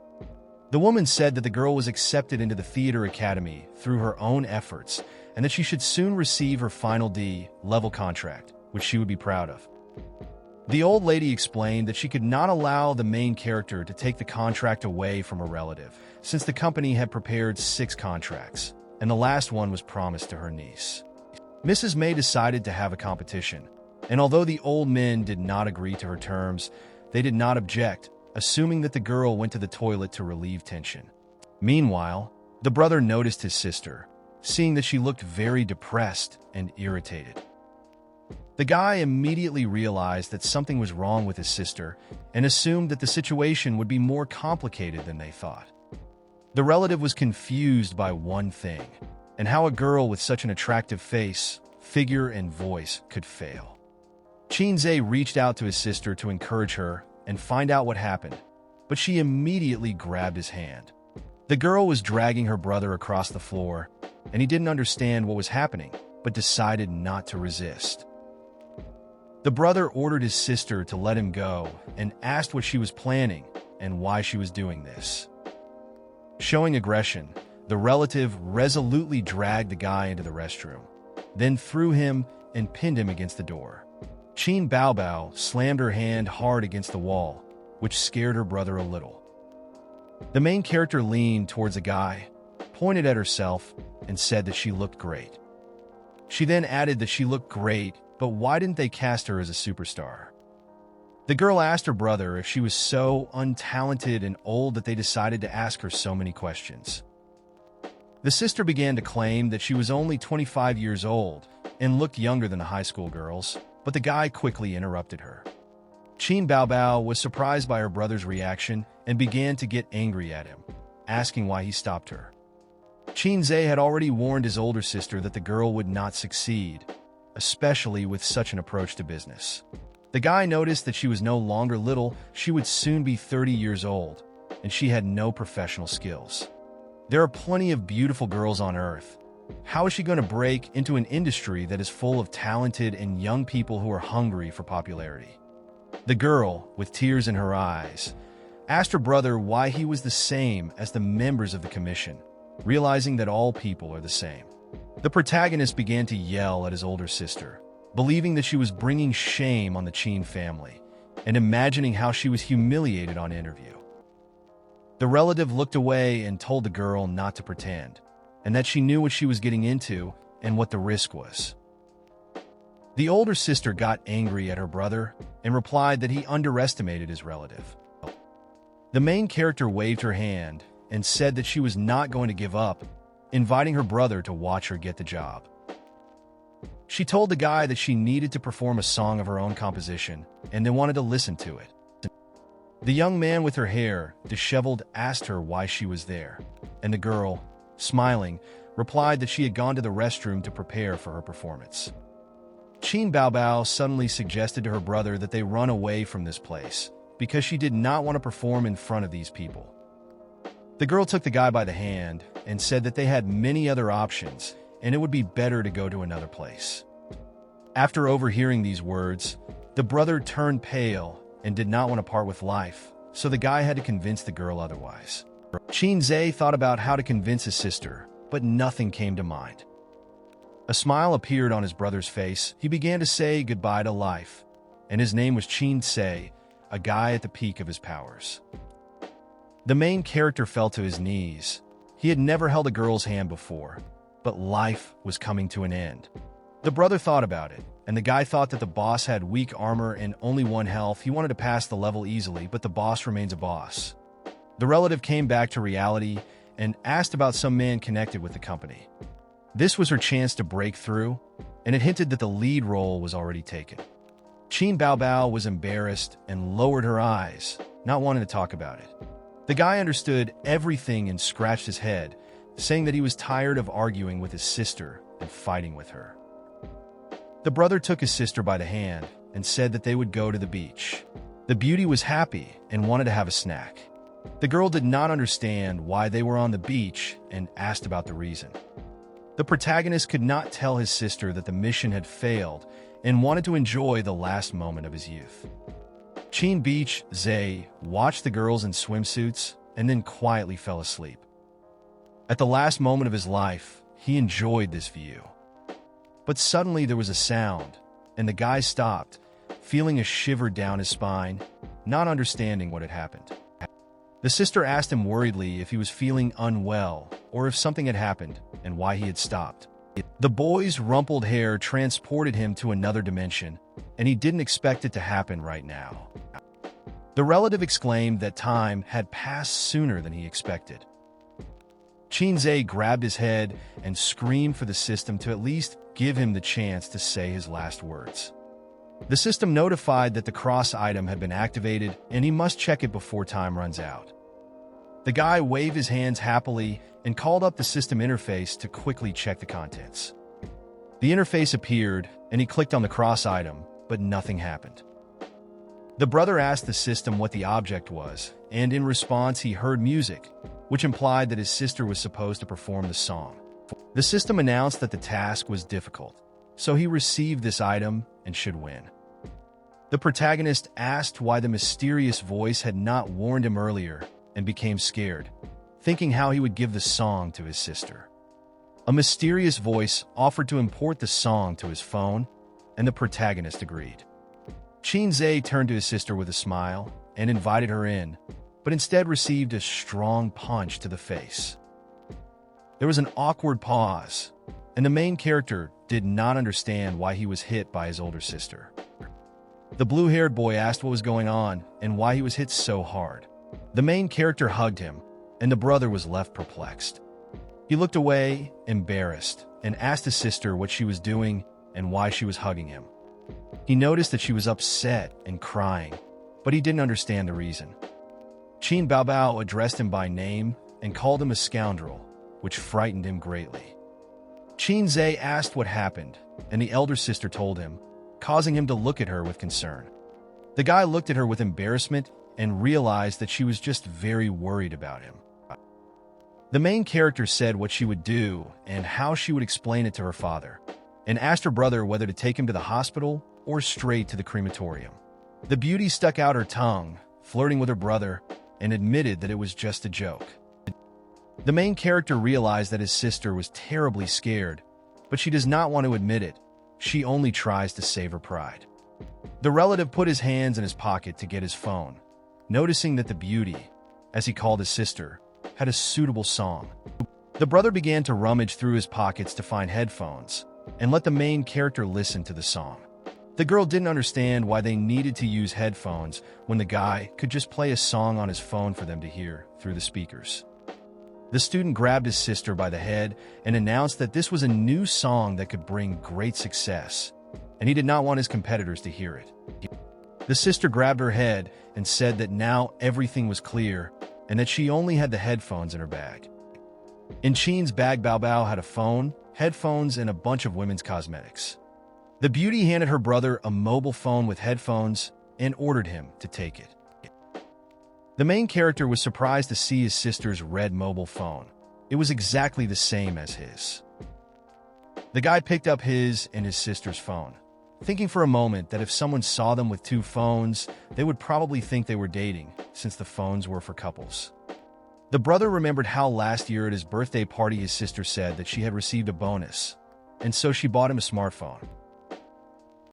The woman said that the girl was accepted into the theater academy through her own efforts and that she should soon receive her final D-level contract, which she would be proud of. The old lady explained that she could not allow the main character to take the contract away from a relative, since the company had prepared 6 contracts, and the last one was promised to her niece. Mrs. May decided to have a competition, and although the old men did not agree to her terms, they did not object, assuming that the girl went to the toilet to relieve tension. Meanwhile, the brother noticed his sister, seeing that she looked very depressed and irritated. The guy immediately realized that something was wrong with his sister and assumed that the situation would be more complicated than they thought. The relative was confused by one thing, and how a girl with such an attractive face, figure, and voice could fail. Qinze reached out to his sister to encourage her and find out what happened, but she immediately grabbed his hand. The girl was dragging her brother across the floor, and he didn't understand what was happening, but decided not to resist. The brother ordered his sister to let him go and asked what she was planning and why she was doing this. Showing aggression, the relative resolutely dragged the guy into the restroom, then threw him and pinned him against the door. Qin Baobao slammed her hand hard against the wall, which scared her brother a little. The main character leaned towards a guy, pointed at herself, and said that she looked great. She then added that she looked great, but why didn't they cast her as a superstar? The girl asked her brother if she was so untalented and old that they decided to ask her so many questions. The sister began to claim that she was only 25 years old and looked younger than the high school girls, but the guy quickly interrupted her. Qin Baobao was surprised by her brother's reaction and began to get angry at him, asking why he stopped her. Qin Zhe had already warned his older sister that the girl would not succeed, especially with such an approach to business. The guy noticed that she was no longer little, she would soon be 30 years old, and she had no professional skills. There are plenty of beautiful girls on Earth. How is she going to break into an industry that is full of talented and young people who are hungry for popularity? The girl, with tears in her eyes, asked her brother why he was the same as the members of the commission, realizing that all people are the same. The protagonist began to yell at his older sister, believing that she was bringing shame on the Qin family, and imagining how she was humiliated on interview. The relative looked away and told the girl not to pretend, and that she knew what she was getting into and what the risk was. The older sister got angry at her brother and replied that he underestimated his relative. The main character waved her hand and said that she was not going to give up, inviting her brother to watch her get the job. She told the guy that she needed to perform a song of her own composition and they wanted to listen to it. The young man with her hair disheveled asked her why she was there, and the girl, smiling, replied that she had gone to the restroom to prepare for her performance. Qin Baobao suddenly suggested to her brother that they run away from this place because she did not want to perform in front of these people. The girl took the guy by the hand and said that they had many other options and it would be better to go to another place. After overhearing these words, the brother turned pale and did not want to part with life, so the guy had to convince the girl otherwise. Qin Zhe thought about how to convince his sister, but nothing came to mind. A smile appeared on his brother's face. He began to say goodbye to life, and his name was Qin Zhe, a guy at the peak of his powers. The main character fell to his knees. He had never held a girl's hand before, but life was coming to an end. The brother thought about it, and the guy thought that the boss had weak armor and only one health. He wanted to pass the level easily, but the boss remains a boss. The relative came back to reality and asked about some man connected with the company. This was her chance to break through, and it hinted that the lead role was already taken. Qin Baobao was embarrassed and lowered her eyes, not wanting to talk about it. The guy understood everything and scratched his head, saying that he was tired of arguing with his sister and fighting with her. The brother took his sister by the hand and said that they would go to the beach. The beauty was happy and wanted to have a snack. The girl did not understand why they were on the beach and asked about the reason. The protagonist could not tell his sister that the mission had failed and wanted to enjoy the last moment of his youth. Qin Beach Zhe watched the girls in swimsuits and then quietly fell asleep. At the last moment of his life, he enjoyed this view. But suddenly there was a sound, and the guy stopped, feeling a shiver down his spine, not understanding what had happened. The sister asked him worriedly if he was feeling unwell or if something had happened and why he had stopped. The boy's rumpled hair transported him to another dimension, and he didn't expect it to happen right now. The relative exclaimed that time had passed sooner than he expected. Qin Zhe grabbed his head and screamed for the system to at least give him the chance to say his last words. The system notified that the cross item had been activated and he must check it before time runs out. The guy waved his hands happily and called up the system interface to quickly check the contents. The interface appeared and he clicked on the cross item, but nothing happened. The brother asked the system what the object was, and in response he heard music, which implied that his sister was supposed to perform the song. The system announced that the task was difficult, so he received this item and should win. The protagonist asked why the mysterious voice had not warned him earlier and became scared, thinking how he would give the song to his sister. A mysterious voice offered to import the song to his phone, and the protagonist agreed. Qin Zhe turned to his sister with a smile and invited her in, but instead received a strong punch to the face. There was an awkward pause, and the main character did not understand why he was hit by his older sister. The blue-haired boy asked what was going on and why he was hit so hard. The main character hugged him, and the brother was left perplexed. He looked away, embarrassed, and asked his sister what she was doing and why she was hugging him. He noticed that she was upset and crying, but he didn't understand the reason. Qin Baobao addressed him by name and called him a scoundrel, which frightened him greatly. Qin Zhe asked what happened, and the elder sister told him, causing him to look at her with concern. The guy looked at her with embarrassment and realized that she was just very worried about him. The main character said what she would do and how she would explain it to her father, and asked her brother whether to take him to the hospital or straight to the crematorium. The beauty stuck out her tongue, flirting with her brother, and admitted that it was just a joke. The main character realized that his sister was terribly scared, but she does not want to admit it. She only tries to save her pride. The relative put his hands in his pocket to get his phone, noticing that the beauty, as he called his sister, had a suitable song. The brother began to rummage through his pockets to find headphones and let the main character listen to the song. The girl didn't understand why they needed to use headphones when the guy could just play a song on his phone for them to hear through the speakers. The student grabbed his sister by the head and announced that this was a new song that could bring great success, and he did not want his competitors to hear it. The sister grabbed her head and said that now everything was clear and that she only had the headphones in her bag. In Qin's bag, Bao Bao had a phone, headphones, and a bunch of women's cosmetics. The beauty handed her brother a mobile phone with headphones and ordered him to take it. The main character was surprised to see his sister's red mobile phone. It was exactly the same as his. The guy picked up his and his sister's phone, thinking for a moment that if someone saw them with two phones, they would probably think they were dating, since the phones were for couples. The brother remembered how last year at his birthday party his sister said that she had received a bonus, and so she bought him a smartphone.